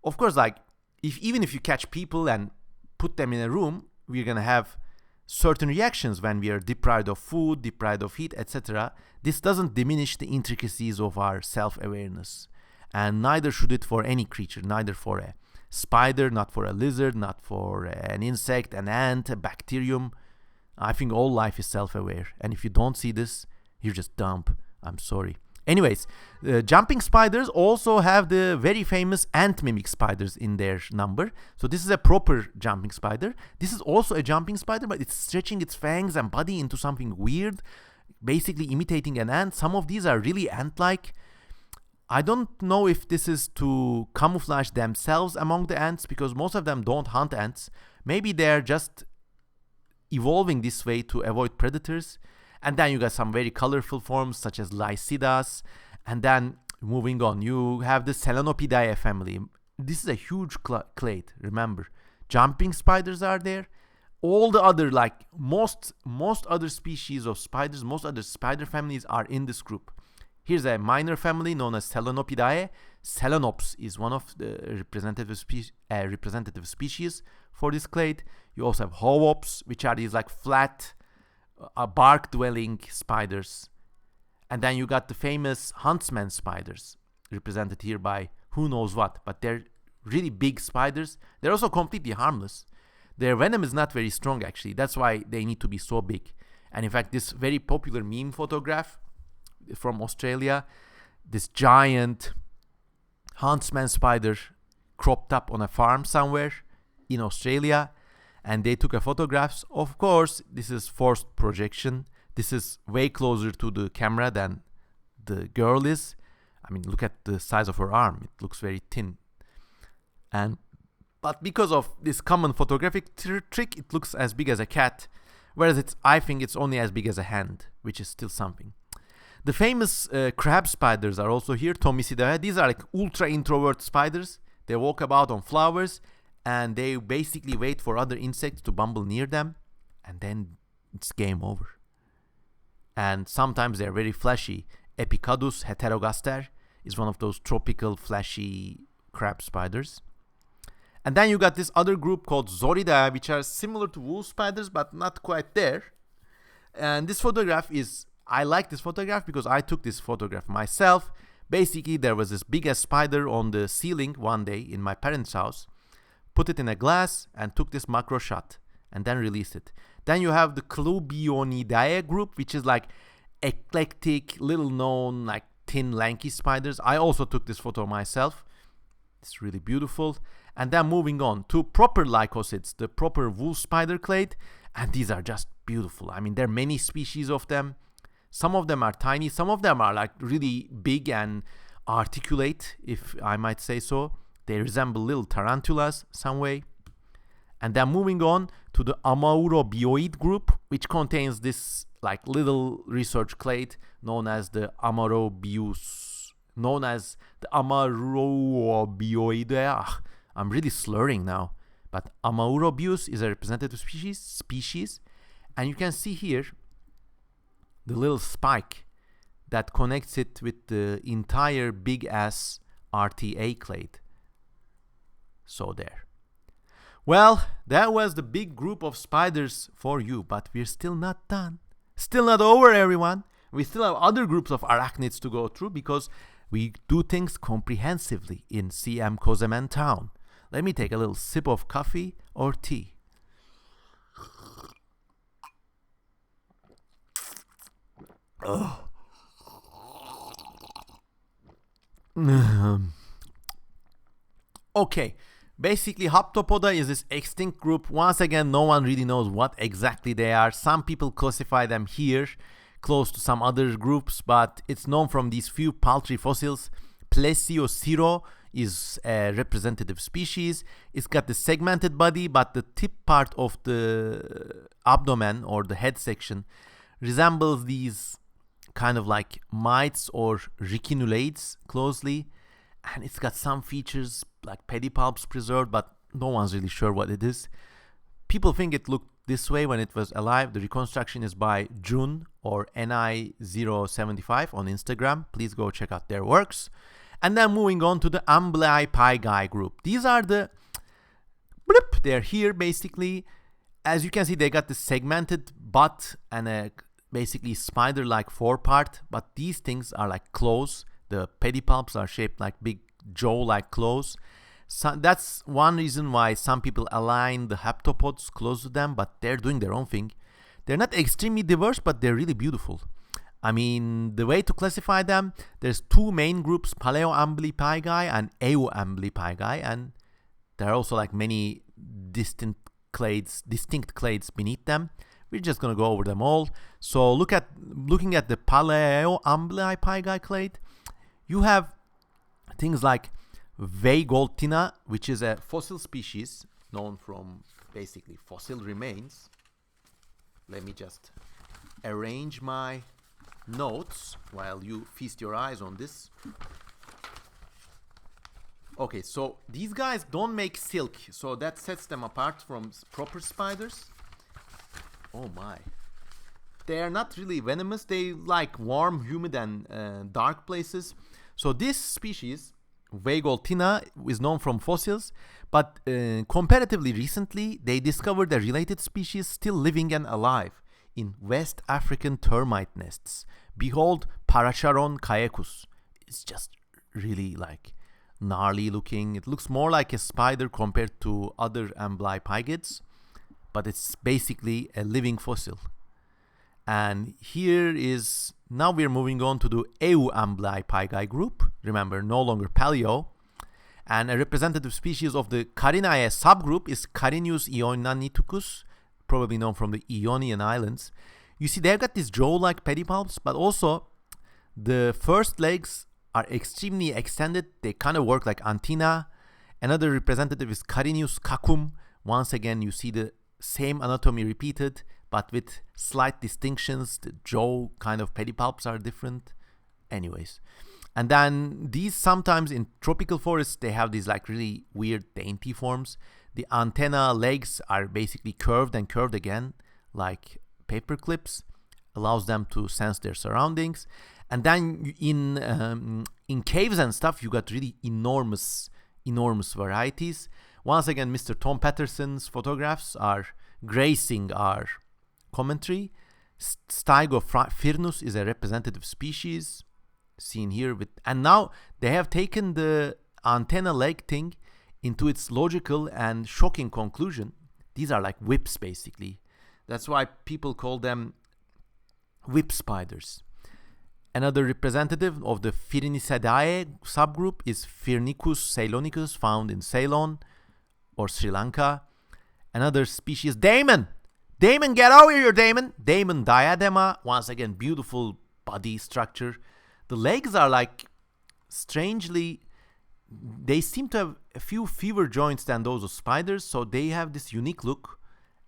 Of course, like, even if you catch people and put them in a room, we're going to have certain reactions when we are deprived of food, deprived of heat, etc. This doesn't diminish the intricacies of our self-awareness. And neither should it for any creature, neither for a spider, not for a lizard, not for an insect, an ant, a bacterium. I think all life is self-aware. And if you don't see this, you're just dumb. I'm sorry. Anyways, jumping spiders also have the very famous ant mimic spiders in their number. So this is a proper jumping spider. This is also a jumping spider, but it's stretching its fangs and body into something weird, basically imitating an ant. Some of these are really ant-like. I don't know if this is to camouflage themselves among the ants, because most of them don't hunt ants. Maybe they're just evolving this way to avoid predators. And then you got some very colorful forms such as Lycidas. And then moving on, you have the Selenopidae family. This is a huge clade, remember. Jumping spiders are there. All the other, like most other species of spiders, most other spider families are in this group. Here's a minor family known as Selenopidae. Selenops is one of the representative species for this clade. You also have Hoops, which are these like flat, bark-dwelling spiders. And then you got the famous huntsman spiders, represented here by who knows what, but they're really big spiders. They're also completely harmless. Their venom is not very strong, actually. That's why they need to be so big. And in fact, this very popular meme photograph from Australia, this giant huntsman spider cropped up on a farm somewhere in Australia, and they took a photographs. Of course, this is forced projection. This is way closer to the camera than the girl is. I mean, look at the size of her arm. It looks very thin. But because of this common photographic trick, it looks as big as a cat, whereas I think it's only as big as a hand, which is still something. The famous crab spiders are also here, Thomisidae. These are like ultra introvert spiders. They walk about on flowers, and they basically wait for other insects to bumble near them, and then it's game over. And sometimes they're very flashy. Epicadus heterogaster is one of those tropical flashy crab spiders. And then you got this other group called Zoridae, which are similar to wolf spiders, but not quite there. And this photograph I like this photograph because I took this photograph myself. Basically, there was this big ass spider on the ceiling one day in my parents' house. Put it in a glass and took this macro shot and then released it. Then you have the Clubionidae group, which is like eclectic, little known, like thin, lanky spiders. I also took this photo myself. It's really beautiful. And then moving on to proper lycosids, the proper wolf spider clade. And these are just beautiful. I mean, there are many species of them. Some of them are tiny. Some of them are like really big and articulate, if I might say so. They resemble little tarantulas some way. And then moving on to the Amaurobioid group, which contains this like little research clade known as the Amaurobioidea. I'm really slurring now. But Amaurobius is a representative species. And you can see here the little spike that connects it with the entire big ass RTA clade. So there. Well, that was the big group of spiders for you, but we're still not done. Still not over, everyone. We still have other groups of arachnids to go through because we do things comprehensively in CM Kozemen Town. Let me take a little sip of coffee or tea. Okay. Basically, Haptopoda is this extinct group. Once again, no one really knows what exactly they are. Some people classify them here, close to some other groups, but it's known from these few paltry fossils. Plesiosiro is a representative species. It's got the segmented body, but the tip part of the abdomen or the head section resembles these kind of like mites or Ricinulaids closely. And it's got some features like pedipalps preserved, but no one's really sure what it is. People think it looked this way when it was alive. The reconstruction is by Jun or NI075 on Instagram. Please go check out their works. And then moving on to the Amblypygae group. These are the... They're here basically. As you can see, they got the segmented butt and a basically spider-like forepart, but these things are like claws. The pedipalps are shaped like big jaw-like claws. So that's one reason why some people align the haptopods close to them, but they're doing their own thing. They're not extremely diverse, but they're really beautiful. I mean, the way to classify them, there's two main groups, Paleoamblypygae and Eoamblypygae, and there are also like many distinct clades beneath them. We're just gonna go over them all. So looking at the Paleoamblypygae clade, you have things like Veigoltina, which is a fossil species known from basically fossil remains. Let me just arrange my notes while you feast your eyes on this. Okay, so these guys don't make silk, so that sets them apart from proper spiders. Oh my. They are not really venomous. They like warm, humid, and dark places. So this species, Veigoltina, is known from fossils, but comparatively recently, they discovered a related species still living and alive in West African termite nests. Behold, Paracharon caecus. It's just really like gnarly looking. It looks more like a spider compared to other amblypygids, but it's basically a living fossil. And here is, now we're moving on to the Eoamblypygae group. Remember, no longer paleo. And a representative species of the Carinae subgroup is Carinius ionanicus, probably known from the Ionian Islands. You see, they've got these jaw-like pedipalps, but also the first legs are extremely extended. They kind of work like antennae. Another representative is Carinius cacum. Once again, you see the same anatomy repeated, but with slight distinctions. The jaw kind of pedipalps are different. Anyways. And then these sometimes in tropical forests, they have these like really weird dainty forms. The antenna legs are basically curved and curved again, like paper clips, allows them to sense their surroundings. And then in caves and stuff, you got really enormous varieties. Once again, Mr. Tom Patterson's photographs are gracing our commentary. Stygophrynus is a representative species, seen here with, and now they have taken the antenna leg thing into its logical and shocking conclusion. These are like whips, basically. That's why people call them whip spiders. Another representative of the Phrynichidae subgroup is Phrynicus ceylonicus, found in Ceylon or Sri Lanka. Another species, Damon, get over here, Damon diadema. Once again, beautiful body structure. The legs are like strangely, they seem to have a few fewer joints than those of spiders, so they have this unique look,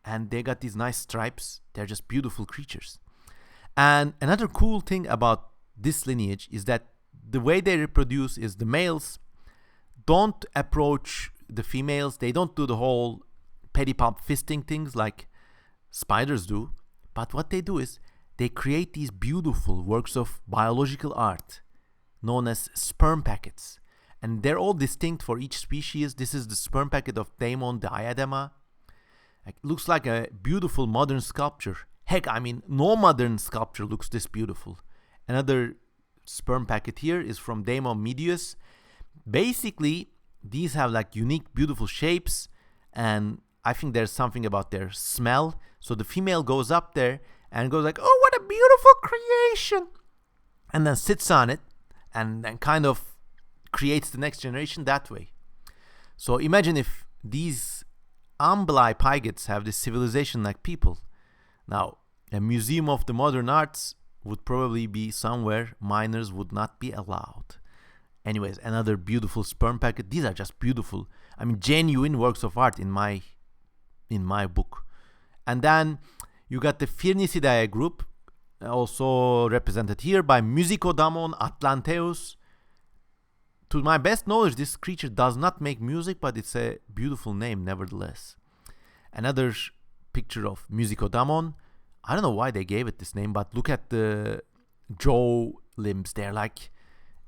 and they got these nice stripes. They're just beautiful creatures. And another cool thing about this lineage is that the way they reproduce is the males don't approach the females. They don't do the whole pedipalp fisting things like spiders do, but what they do is they create these beautiful works of biological art known as sperm packets. And they're all distinct for each species. This is the sperm packet of Damon diadema. It looks like a beautiful modern sculpture. Heck, I mean, no modern sculpture looks this beautiful. Another sperm packet here is from Damon medius. Basically, these have like unique, beautiful shapes, and I think there's something about their smell. So the female goes up there and goes like, oh, what a beautiful creation, and then sits on it and kind of creates the next generation that way. So imagine if these amblypygids have this civilization like people. Now, a museum of the modern arts would probably be somewhere minors would not be allowed. Anyways, another beautiful sperm packet. These are just beautiful. I mean, genuine works of art in my book. And then you got the Phrynichidae group, also represented here by Musicodamon atlanteus. To my best knowledge, this creature does not make music, but it's a beautiful name nevertheless. Another picture of Musicodamon. I don't know why they gave it this name, but look at the jaw limbs. They're like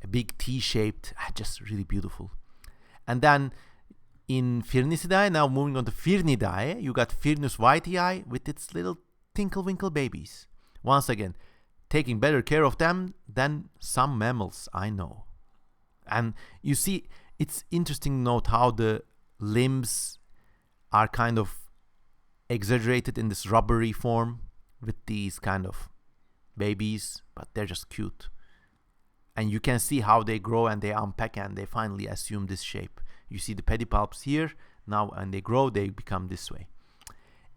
a big T-shaped, just really beautiful. And then in Phrynichidae, now moving on to Phrynidae, you got Phrynius whitei with its little tinkle-winkle babies. Once again, taking better care of them than some mammals I know. And you see, it's interesting to note how the limbs are kind of exaggerated in this rubbery form with these kind of babies, but they're just cute. And you can see how they grow and they unpack and they finally assume this shape. You see the pedipalps here. Now when they grow, they become this way.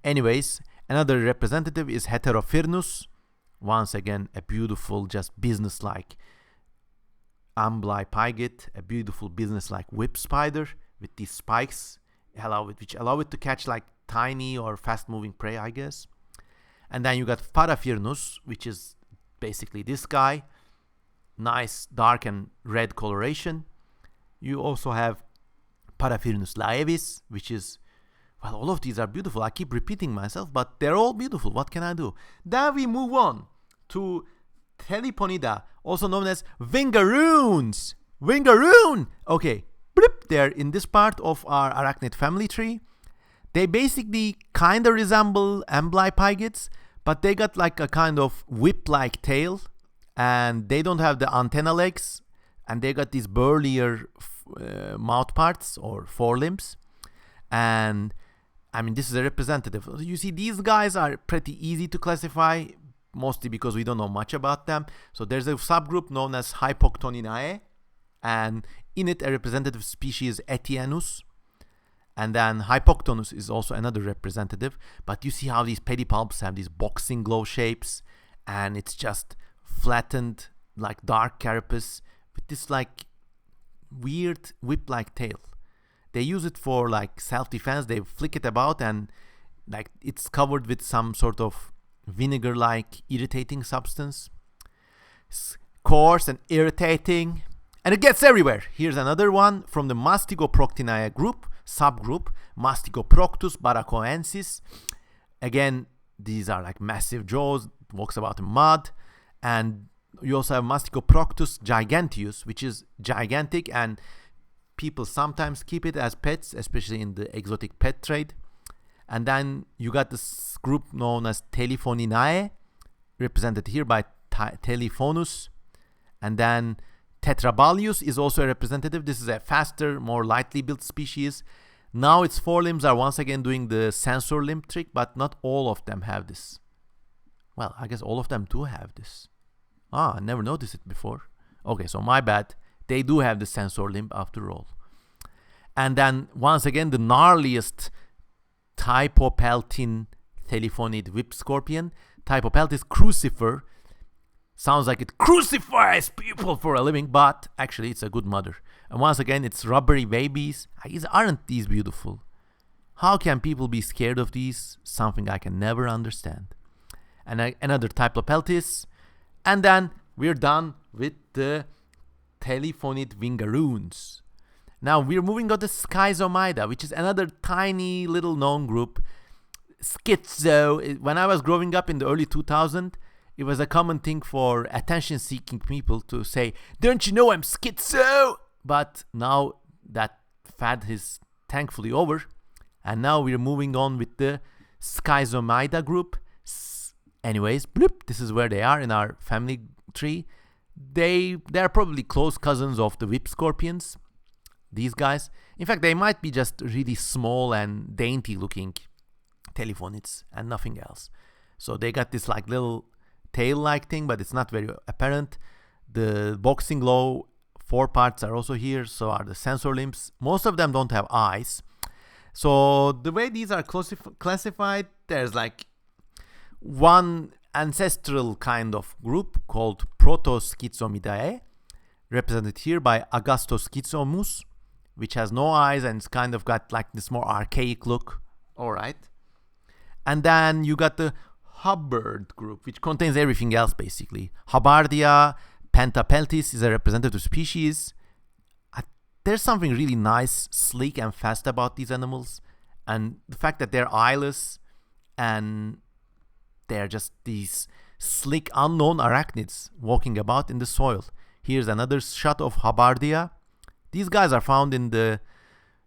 Anyways, another representative is Heterophyrnus. Once again, a beautiful, just business-like amblypygate, a beautiful business-like whip spider with these spikes, which allow it to catch like tiny or fast-moving prey, I guess. And then you got Paraphyrnus, which is basically this guy. Nice dark and red coloration. You also have Paraphyrnus laevis, which is, well, all of these are beautiful. I keep repeating myself, but they're all beautiful. What can I do? Then we move on to Teleponida, also known as Vingaroons. Vingaroon! Okay, bloop, they're in this part of our arachnid family tree. They basically kind of resemble amblypygates, but they got like a kind of whip-like tail, and they don't have the antenna legs, and they got these burlier mouth parts or forelimbs. And I mean, this is a representative. You see, these guys are pretty easy to classify, mostly because we don't know much about them. So there's a subgroup known as Hypoctoninae, and in it a representative species Etianus. And then Hypoctonus is also another representative. But you see how these pedipalps have these boxing glow shapes, and it's just flattened like dark carapace with this like weird whip-like tail. They use it for like self-defense. They flick it about and like it's covered with some sort of vinegar-like irritating substance. It's coarse and irritating, and it gets everywhere. Here's another one from the Mastigoproctinae group, subgroup, Mastigoproctus baracoensis. Again, these are like massive jaws, walks about in mud. And you also have Mastigoproctus giganteus, which is gigantic, and people sometimes keep it as pets, especially in the exotic pet trade. And then you got this group known as Telephoninae, represented here by Telephonus. And then Tetrabalius is also a representative. This is a faster, more lightly built species. Now its forelimbs are once again doing the sensor limb trick, but not all of them have this. Well, I guess all of them do have this. I never noticed it before. Okay, so my bad. They do have the sensor limb after all. And then once again, the gnarliest Typopeltine telephonid whip scorpion. Typopeltis crucifer. Sounds like it crucifies people for a living, but actually it's a good mother. And once again, it's rubbery babies. Aren't these beautiful? How can people be scared of these? Something I can never understand. And another Typopeltis. And then we're done with the telephonid Vingaroons. Now we're moving on to Schizomida, which is another tiny little known group. Schizo. When I was growing up in the early 2000s, it was a common thing for attention-seeking people to say, "Don't you know I'm schizo?" But now that fad is thankfully over, and now we're moving on with the Schizomida group. Anyways, bloop, this is where they are in our family tree. They're probably close cousins of the whip scorpions, these guys. In fact, they might be just really small and dainty looking telephonids and nothing else. So they got this like little tail-like thing, but it's not very apparent. The boxing glow foreparts are also here, so are the sensor limbs. Most of them don't have eyes. So the way these are classified, there's like one ancestral kind of group called Protoschizomidae, represented here by Agastoschizomus, which has no eyes and it's kind of got like this more archaic look. Alright. And then you got the Hubbard group, which contains everything else basically. Hubbardia pentapeltis is a representative species. There's something really nice, sleek and fast about these animals. And the fact that they're eyeless and they're just these slick, unknown arachnids walking about in the soil. Here's another shot of Hubbardia. These guys are found in the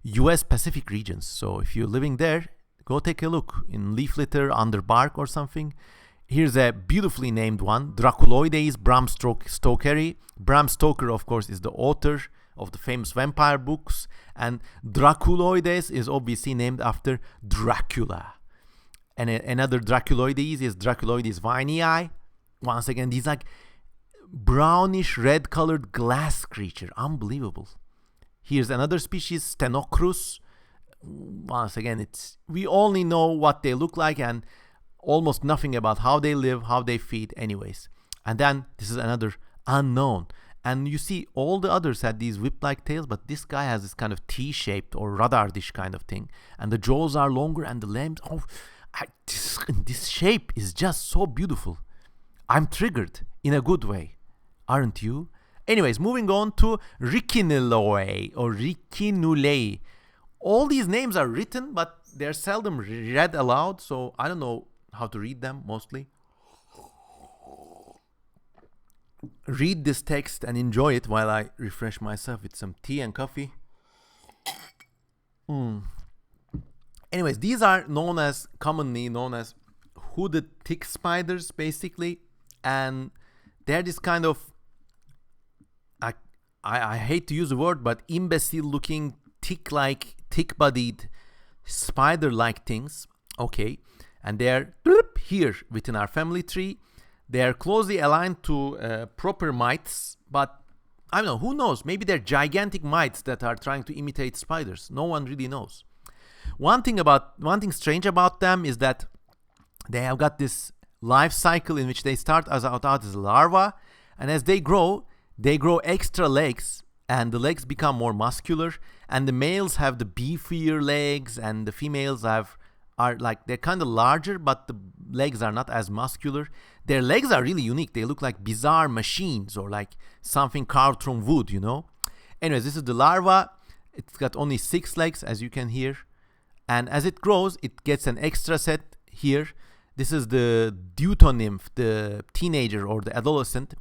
US Pacific regions. So if you're living there, go take a look in leaf litter, under bark or something. Here's a beautifully named one, Draculoides Bram Stokeri. Bram Stoker, of course, is the author of the famous vampire books. And Draculoides is obviously named after Dracula. And another Draculoides is Draculoides vinii. once again, these like brownish red colored glass creature. Unbelievable. Here's another species, Stenocrus. Once again, we only know what they look like and almost nothing about how they live, how they feed anyways. And then this is another unknown. And you see all the others had these whip-like tails, but this guy has this kind of T-shaped or radar dish kind of thing. And the jaws are longer and the limbs, this shape is just so beautiful. I'm triggered in a good way, aren't you? Anyways, moving on to Ricinulei or Ricinulei. All these names are written, but they're seldom read aloud, so I don't know how to read them mostly. Read this text and enjoy it while I refresh myself with some tea and coffee. Anyways, these are commonly known as hooded tick spiders, basically, and they're this kind of, I hate to use the word, but imbecile-looking, tick-bodied, spider-like things. Okay, and they're here within our family tree. They are closely aligned to proper mites, but I don't know, who knows? Maybe they're gigantic mites that are trying to imitate spiders. No one really knows. One thing strange about them is that they have got this life cycle in which they start out as larvae, and as they grow extra legs, and the legs become more muscular, and the males have the beefier legs, and the females are they're kind of larger, but the legs are not as muscular. Their legs are really unique. They look like bizarre machines or like something carved from wood, you know? Anyways, this is the larva. It's got only 6 legs, as you can hear. And as it grows, it gets an extra set here. This is the deutonymph, the teenager or the adolescent.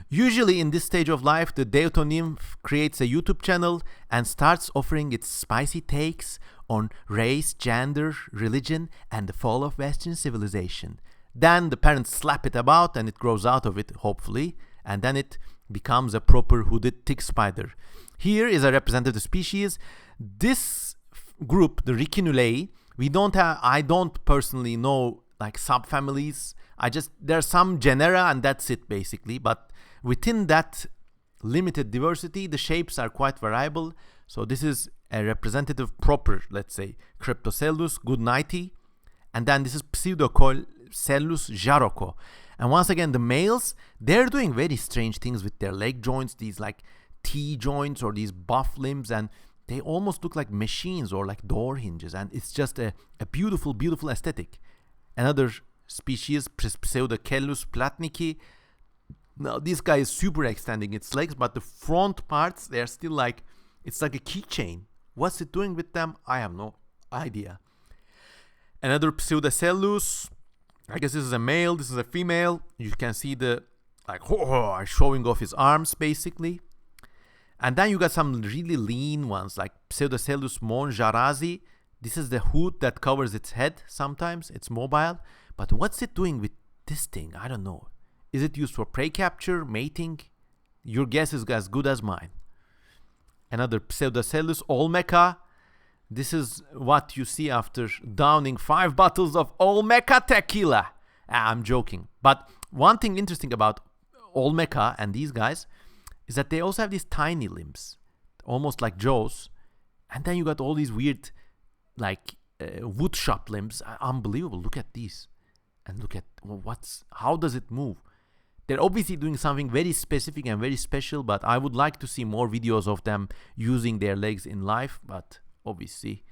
Usually in this stage of life, the deutonymph creates a YouTube channel and starts offering its spicy takes on race, gender, religion, and the fall of Western civilization. Then the parents slap it about and it grows out of it, hopefully, and then it becomes a proper hooded tick spider. Here is a representative species. This group, the Ricinulei, I don't personally know like subfamilies. There are some genera and that's it basically, but within that limited diversity, the shapes are quite variable. So this is a representative proper, let's say, Cryptocellus goodnighty, and then this is Pseudocellus jarocco. And once again, the males, they're doing very strange things with their leg joints, these like T joints or these buff limbs, and they almost look like machines or like door hinges, and it's just a beautiful, beautiful aesthetic. Another species, Pseudocellus platniki. Now this guy is super extending its legs, but the front parts, they're still like, it's like a keychain. What's it doing with them? I have no idea. Another Pseudocellus. I guess this is a male, this is a female. You can see the showing off his arms basically. And then you got some really lean ones like Pseudocellus monjarazi. This is the hood that covers its head sometimes. It's mobile. But what's it doing with this thing? I don't know. Is it used for prey capture, mating? Your guess is as good as mine. Another Pseudocellus olmeca. This is what you see after downing 5 bottles of Olmeca tequila. I'm joking. But one thing interesting about Olmeca and these guys is that they also have these tiny limbs, almost like jaws. And then you got all these weird, like wood shop limbs. Unbelievable. Look at these. And look at how does it move? They're obviously doing something very specific and very special, but I would like to see more videos of them using their legs in life, but obviously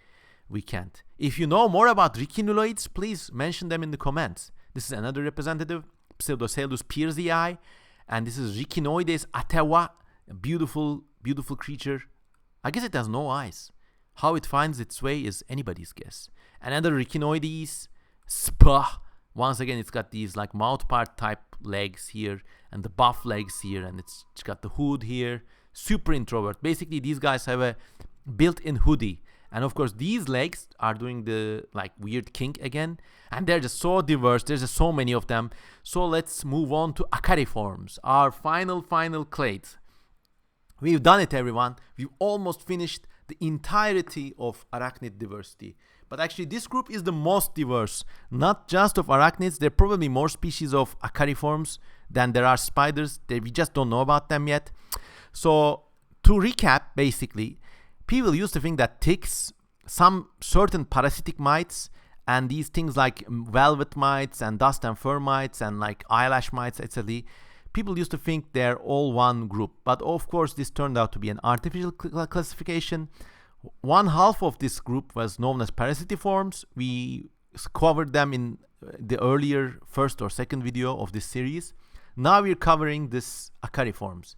we can't. If you know more about Ricinuloids, please mention them in the comments. This is another representative, Pseudocellus pearsii, and this is Ricinoides atewa, a beautiful, beautiful creature. I guess it has no eyes. How it finds its way is anybody's guess. Another Ricinoides, Spa. Once again, it's got these like mouth part type legs here and the buff legs here, and it's got the hood here. Super introvert. Basically, these guys have a built-in hoodie, and of course these legs are doing the like weird kink again, and they're just so diverse. There's just so many of them. So let's move on to Acariforms, our final clades. We've done it, everyone. We've almost finished the entirety of arachnid diversity, But actually this group is the most diverse, not just of arachnids. There are probably more species of Acariforms than there are spiders. We just don't know about them yet. So to recap, basically, people used to think that ticks, some certain parasitic mites, and these things like velvet mites and dust and fur mites and like eyelash mites, etc., people used to think they're all one group. But of course, this turned out to be an artificial classification. One half of this group was known as parasitiforms. We covered them in the earlier first or second video of this series. Now we're covering this Acariforms.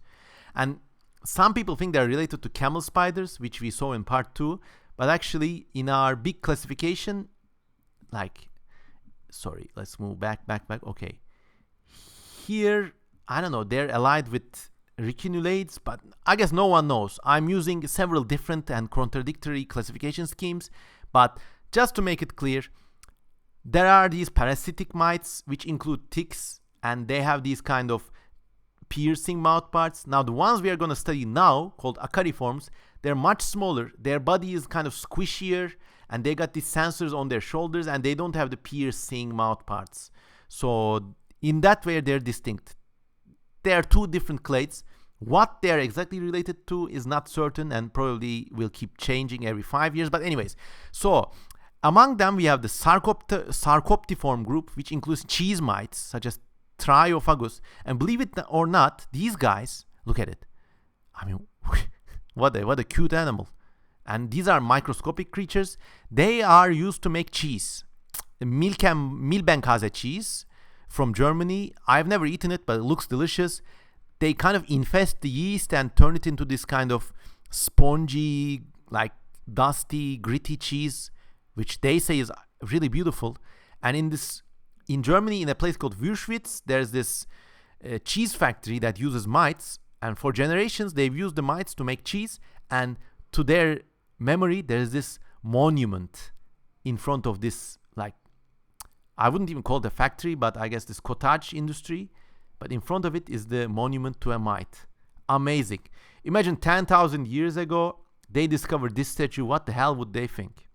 And some people think they're related to camel spiders, which we saw in part 2. But actually, in our big classification, let's move back. Okay. Here, I don't know, they're allied with Ricinulei, but I guess no one knows. I'm using several different and contradictory classification schemes, but just to make it clear, there are these parasitic mites which include ticks, and they have these kind of piercing mouthparts. Now the ones we are going to study now, called Acariforms, they're much smaller. Their body is kind of squishier, and they got these sensors on their shoulders, and they don't have the piercing mouthparts. So in that way, they're distinct. They are two different clades. What they're exactly related to is not certain and probably will keep changing every 5 years. But anyways, so among them we have the Sarcoptiform group, which includes cheese mites such as Triophagus. And believe it or not, these guys, look at it. I mean, what a cute animal. And these are microscopic creatures. They are used to make cheese. Milbenkäse cheese from Germany. I've never eaten it, but it looks delicious. They kind of infest the yeast and turn it into this kind of spongy, like dusty, gritty cheese, which they say is really beautiful. And in Germany, in a place called Würschwitz, there's this cheese factory that uses mites. And for generations, they've used the mites to make cheese. And to their memory, there's this monument in front of this, like, I wouldn't even call it a factory, but I guess this cottage industry. But in front of it is the monument to a mite. Amazing. Imagine 10,000 years ago, they discovered this statue. What the hell would they think?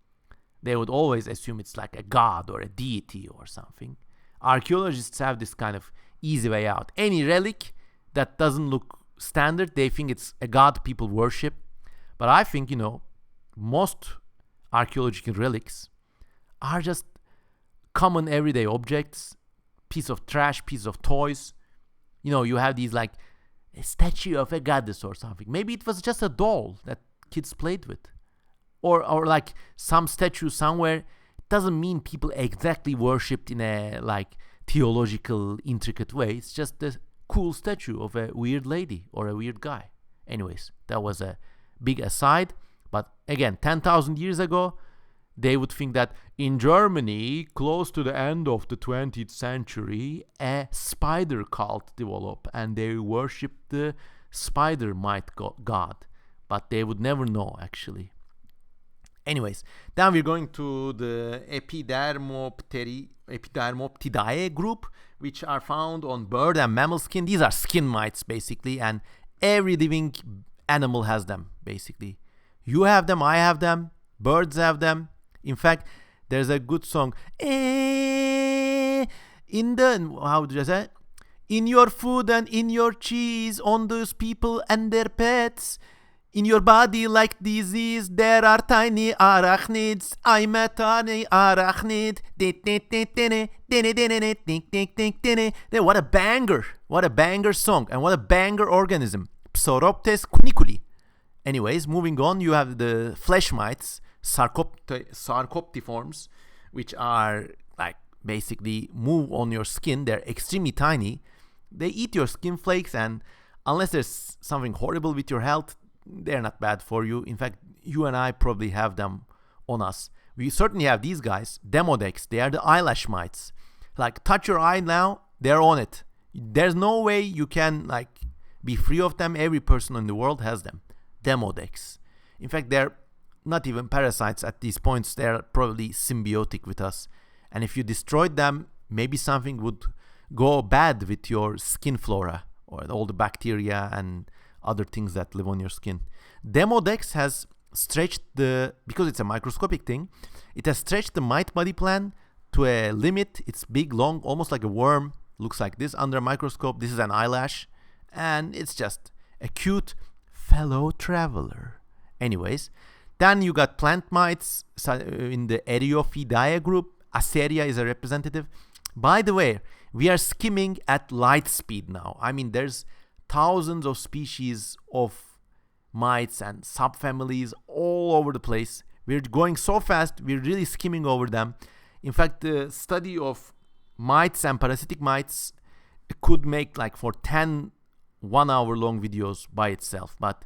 They would always assume it's like a god or a deity or something. Archaeologists have this kind of easy way out. Any relic that doesn't look standard, they think it's a god people worship. But I think, most archaeological relics are just common everyday objects, piece of trash, piece of toys. You have these like a statue of a goddess or something. Maybe it was just a doll that kids played with. Or like some statue somewhere. It doesn't mean people exactly worshipped in a like theological intricate way. It's just a cool statue of a weird lady or a weird guy. Anyways, that was a big aside. But again, 10,000 years ago, they would think that in Germany, close to the end of the 20th century, a spider cult developed, and they worshipped the spider mite god. But they would never know, actually. Anyways, then we're going to the Epidermoptidae group, which are found on bird and mammal skin. These are skin mites, basically, and every living animal has them, basically. You have them, I have them, birds have them. In fact, there's a good song. In your food and in your cheese, on those people and their pets. In your body like disease, there are tiny arachnids. I'm a tiny arachnid. What a banger. What a banger song. And what a banger organism. Psoroptes cuniculi. Anyways, moving on, you have the flesh mites, Sarcoptiforms, which are like basically move on your skin. They're extremely tiny. They eat your skin flakes, and unless there's something horrible with your health, they're not bad for you. In fact, you and I probably have them on us. We certainly have these guys, Demodex. They are the eyelash mites. Like, touch your eye now, they're on it. There's no way you can like be free of them. Every person in the world has them. Demodex. In fact, they're not even parasites at these points. They're probably symbiotic with us. And if you destroyed them, maybe something would go bad with your skin flora or all the bacteria and other things that live on your skin. Demodex has stretched because it's a microscopic thing, it has stretched the mite body plan to a limit. It's big, long, almost like a worm. Looks like this under a microscope. This is an eyelash, and it's just a cute fellow traveler. Anyways, then you got plant mites in the Eriophidae group. Aceria is a representative. By the way, we are skimming at light speed now. I mean, there's thousands of species of mites and subfamilies all over the place. We're going so fast, we're really skimming over them. In fact, the study of mites and parasitic mites could make like for 10 1-hour long videos by itself. But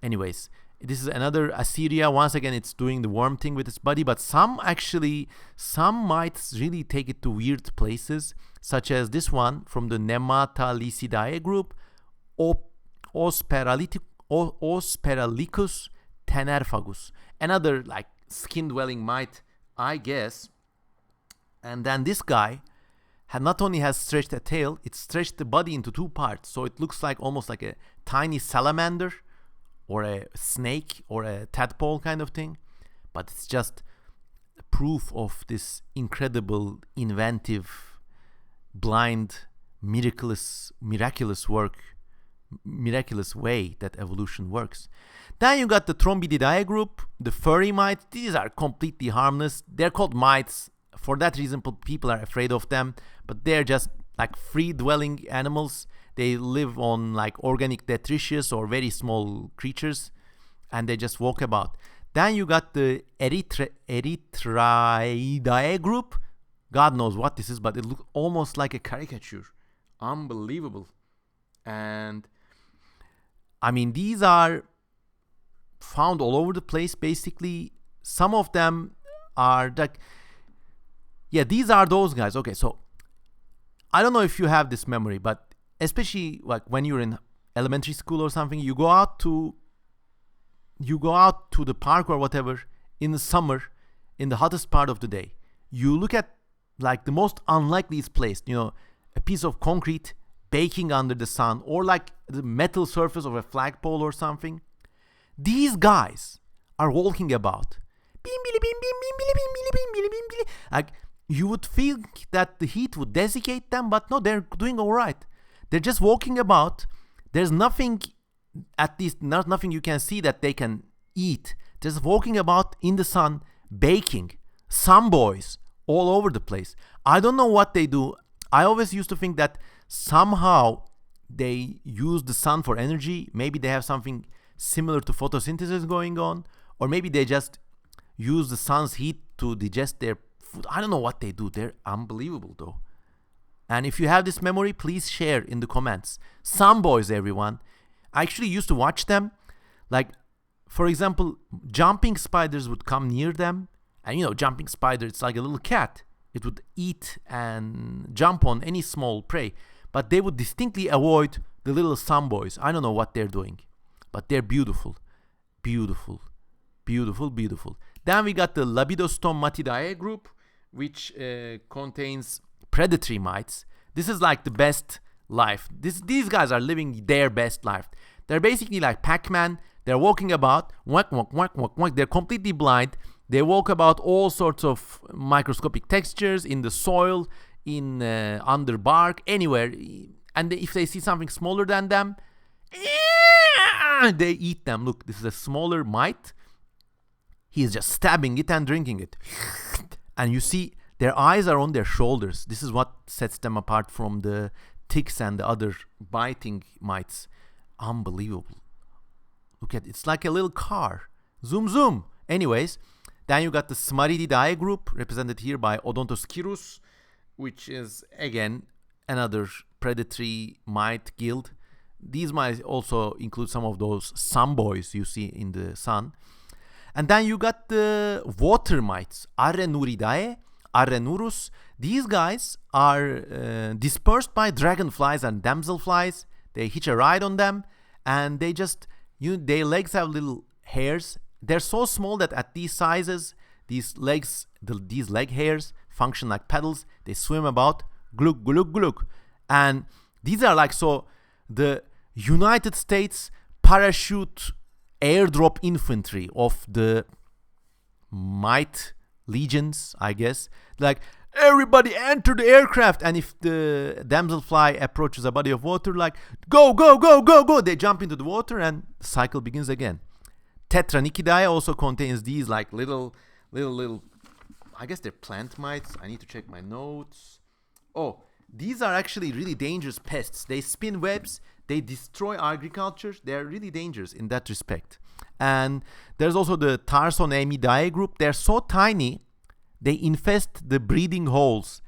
anyways, this is another Aceria. Once again, it's doing the worm thing with its body, but some mites really take it to weird places, such as this one from the Nematalycidae group, Osperalicus tenerfagus, another like skin-dwelling mite, I guess. And then this guy not only has stretched a tail, it stretched the body into two parts, so it looks like almost like a tiny salamander or a snake or a tadpole kind of thing. But it's just proof of this incredible, inventive, blind, miraculous way that evolution works. Then you got the Trombididae group, the furry mites. These are completely harmless. They're called mites. For that reason, people are afraid of them, but they're just like free-dwelling animals. They live on like organic detritus or very small creatures, and they just walk about. Then you got the Erythriidae group. God knows what this is, but it looks almost like a caricature. Unbelievable. And I mean, these are found all over the place, basically. Some of them are like, yeah, these are those guys. Okay, so I don't know if you have this memory, but especially like when you're in elementary school or something, you go out to the park or whatever in the summer, in the hottest part of the day. You look at like the most unlikeliest place, a piece of concrete baking under the sun, or like the metal surface of a flagpole or something. These guys are walking about. Like, you would think that the heat would desiccate them, but no, they're doing all right. They're just walking about. There's nothing, at least not nothing you can see that they can eat. Just walking about in the sun, baking. Sun boys all over the place. I don't know what they do. I always used to think that somehow they use the sun for energy. Maybe they have something similar to photosynthesis going on, or maybe they just use the sun's heat to digest their food. I don't know what they do. They're unbelievable though. And if you have this memory, please share in the comments. Sun boys, everyone. I actually used to watch them. Like, for example, jumping spiders would come near them. And jumping spider, it's like a little cat. It would eat and jump on any small prey. But they would distinctly avoid the little sun boys. I don't know what they're doing. But they're beautiful. Beautiful. Beautiful, beautiful. Then we got the Labidostomatidae group, which contains predatory mites. This is like the best life. These guys are living their best life. They're basically like Pac-Man. They're walking about, whack, whack, whack, whack, whack. They're completely blind. They walk about all sorts of microscopic textures in the soil, under bark, anywhere. And if they see something smaller than them, they eat them. Look, this is a smaller mite. He is just stabbing it and drinking it. And you see, their eyes are on their shoulders. This is what sets them apart from the ticks and the other biting mites. Unbelievable. Look at it. It's like a little car. Zoom, zoom. Anyways, then you got the Smarididae group, represented here by Odontoschirus, which is, again, another predatory mite guild. These might also include some of those sun boys you see in the sun. And then you got the water mites, Arenuridae, Arenurus. These guys are dispersed by dragonflies and damselflies. They hitch a ride on them, and they just, their legs have little hairs. They're so small that at these sizes, these leg hairs function like pedals. They swim about, gluk, gluk, gluk. And these are like, so the United States parachute airdrop infantry of the Might legions, I guess. Like, everybody enter the aircraft, and if the damselfly approaches a body of water, like, go, go, go, go, go, they jump into the water and the cycle begins again. Tetranychidae also contains these like little, I guess they're plant mites. I need to check my notes. Oh, these are actually really dangerous pests. They spin webs, they destroy agriculture. They're really dangerous in that respect. And there's also the Tarsonamidae group. They're so tiny, they infest the breathing holes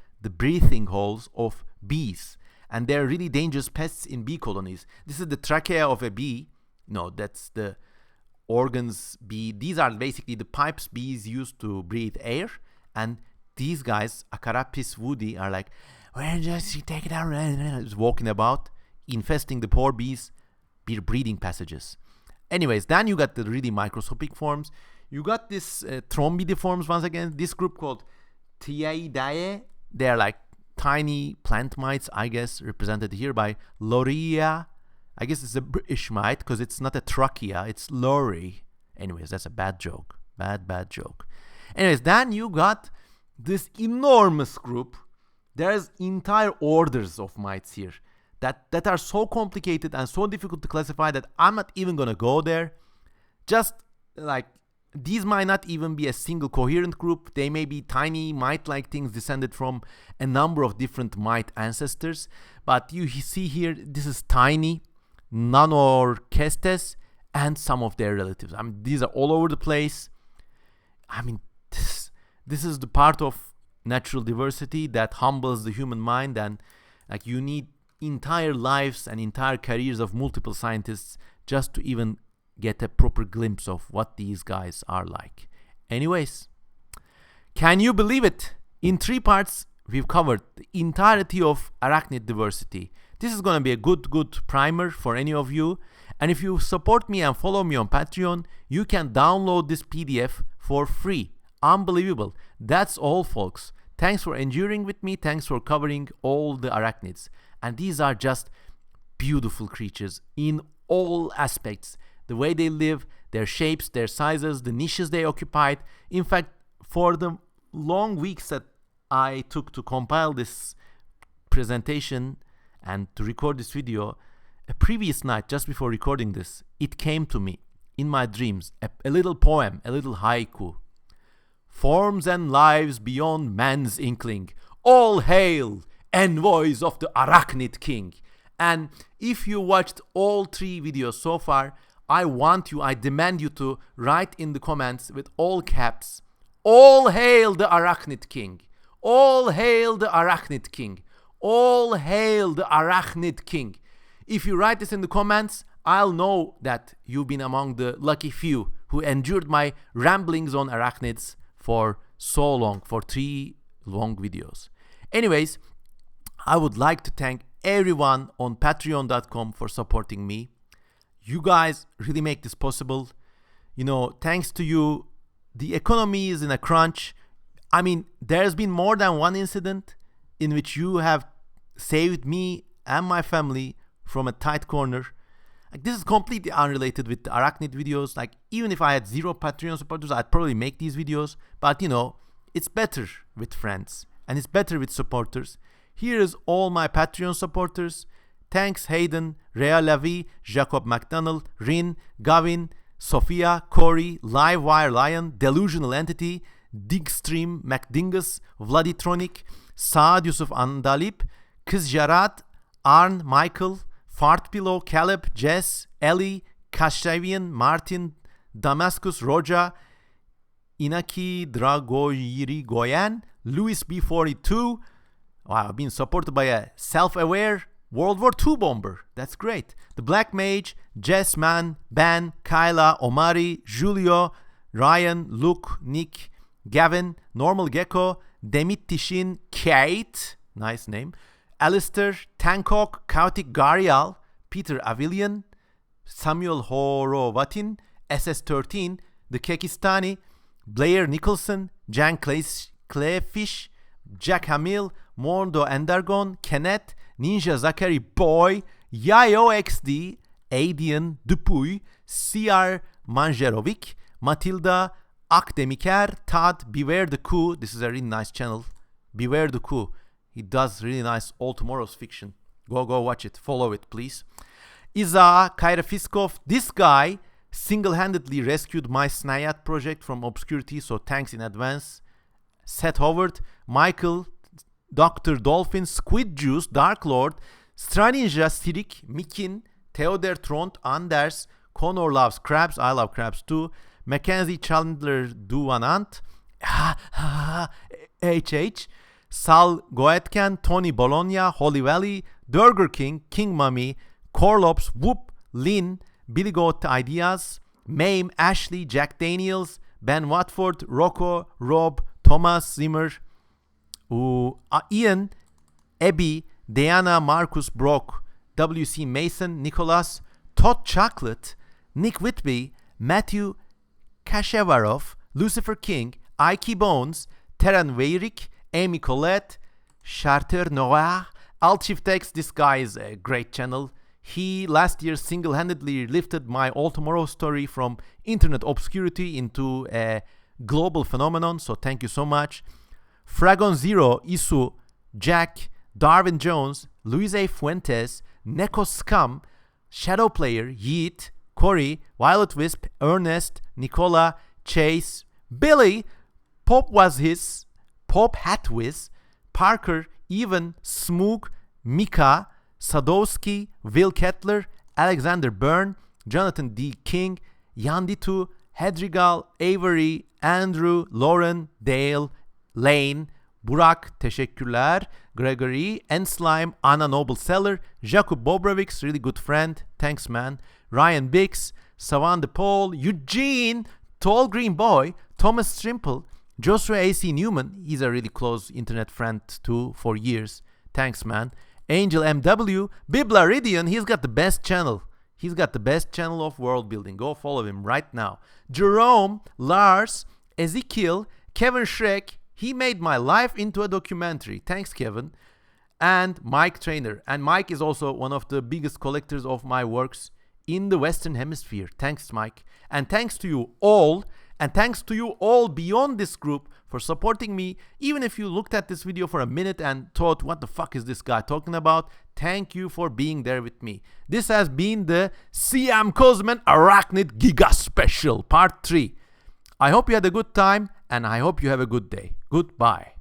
of bees. And they're really dangerous pests in bee colonies. This is the trachea of a bee. No, that's the organs bee. These are basically the pipes bees use to breathe air. And these guys, Acarapis woodi, are like, we're just taking out, just walking about, infesting the poor bees' breathing passages. Anyways, then you got the really microscopic forms. You got this Trombidiforms once again. This group called Tiaidae. They're like tiny plant mites, I guess, represented here by Loria. I guess it's a British mite because it's not a trachea, it's Lori. Anyways, that's a bad joke. Bad joke. Anyways, then you got this enormous group. There's entire orders of mites here that are so complicated and so difficult to classify that I'm not even gonna go there. Just like, these might not even be a single coherent group. They may be tiny mite-like things descended from a number of different mite ancestors. But you see here, this is tiny, Nanorchestes, and some of their relatives. I mean, these are all over the place. I mean, this is the part of natural diversity that humbles the human mind, and like, you need entire lives and entire careers of multiple scientists just to even get a proper glimpse of what these guys are like. Anyways, can you believe it? In 3 parts, we've covered the entirety of arachnid diversity. This is going to be a good primer for any of you. And if you support me and follow me on Patreon, you can download this PDF for free. Unbelievable. That's all, folks. Thanks for enduring with me. Thanks for covering all the arachnids. And these are just beautiful creatures in all aspects. The way they live, their shapes, their sizes, the niches they occupied. In fact, for the long weeks that I took to compile this presentation and to record this video, a previous night just before recording this, it came to me in my dreams, a little poem, a little haiku. Forms and lives beyond man's inkling, all hail, envoys of the Arachnid King. And if you watched all 3 videos so far, I demand you to write in the comments with all caps, all hail the Arachnid King, all hail the Arachnid King, all hail the Arachnid King. If you write this in the comments, I'll know that you've been among the lucky few who endured my ramblings on arachnids for so long, for 3 long videos. Anyways, I would like to thank everyone on patreon.com for supporting me. You guys really make this possible. You know, thanks to you, the economy is in a crunch. I mean, there's been more than one incident in which you have saved me and my family from a tight corner. Like, this is completely unrelated with the arachnid videos. Like, even if I had 0 Patreon supporters, I'd probably make these videos. But, you know, it's better with friends and it's better with supporters. Here is all my Patreon supporters. Thanks Hayden, Rhea Lavi, Jacob McDonald, Rin, Gavin, Sophia, Corey, Livewire Lion, Delusional Entity, Digstream, McDingus, Vladitronic, Saad Yusuf Andalip, Kızjarat, Arn, Michael, Fartpillow, Caleb, Jess, Ellie, Kashavian, Martin, Damascus, Roja, Inaki Dragoyirigoyan, Louis B42. Wow, I've been supported by a self-aware World War II bomber. That's great. The Black Mage, Jess, Man, Ben, Kyla, Omari, Julio, Ryan, Luke, Nick, Gavin, Normal Gecko, Demit Tishin, Kate, nice name, Alistair, Tankok, Kautik Garial, Peter Avilian, Samuel Horovatin, SS13, The Kekistani, Blair Nicholson, Jan Clayfish, Jack Hamill, Mondo Endargon, Kenneth, Ninja Zachary Boy, Yayo XD, Adian Dupuy, CR Manjerovic, Matilda, Akdemiker, Tad, Beware the Coup. This is a really nice channel. Beware the Coup. He does really nice All Tomorrow's fiction. Go watch it. Follow it, please. Iza, Kyra Fiskov. This guy single-handedly rescued my Snayat project from obscurity, so thanks in advance. Seth Howard, Michael, Dr. Dolphin, Squid Juice, Dark Lord, Straninja, Sirik, Mikin, Theodor Tront, Anders, Connor loves crabs, I love crabs too, Mackenzie Chandler Duanant, HH, Sal Goetken, Tony Bologna, Holy Valley, Burger King, King Mummy, Corlops, Whoop, Lynn, Billy Goat Ideas, Mame, Ashley, Jack Daniels, Ben Watford, Rocco, Rob, Thomas Zimmer, Ian, Abby, Diana, Marcus Brock, W.C. Mason, Nicholas, Todd Chocolate, Nick Whitby, Matthew Kashevarov, Lucifer King, Ike Bones, Terran Veyrik, Amy Collette, Charter Noir, Alchiftex. This guy is a great channel. He last year single-handedly lifted my All Tomorrow story from internet obscurity into a global phenomenon, so thank you so much. Fragon Zero, Isu, Jack, Darwin Jones, Luis A. Fuentes, Neko Scum, Shadow Player, Yeet, Corey, Violet Wisp, Ernest, Nicola, Chase, Billy, Pop Was His, Pop Hatwiz, Parker, Even, Smoog, Mika, Sadowski, Will Kettler, Alexander Byrne, Jonathan D. King, Yanditu, Hedrigal, Avery, Andrew, Lauren, Dale, Lane, Burak, teşekkürler, Gregory, Enslime, Anna Noble Seller, Jakub Bobrovics, really good friend, thanks man, Ryan Bix, Savan DePaul, Eugene, Tall Green Boy, Thomas Strimple, Joshua A.C. Newman, he's a really close internet friend too for years, thanks man, Angel MW, Biblaridian, he's got the best channel. He's got the best channel of world building. Go follow him right now. Jerome, Lars, Ezekiel, Kevin Shrek. He made my life into a documentary. Thanks, Kevin. And Mike Trainer. And Mike is also one of the biggest collectors of my works in the Western Hemisphere. Thanks, Mike. And thanks to you all. And thanks to you all beyond this group for supporting me. Even if you looked at this video for a minute and thought, what the fuck is this guy talking about? Thank you for being there with me. This has been the Siam Cosman Arachnid Giga Special Part 3. I hope you had a good time and I hope you have a good day. Goodbye.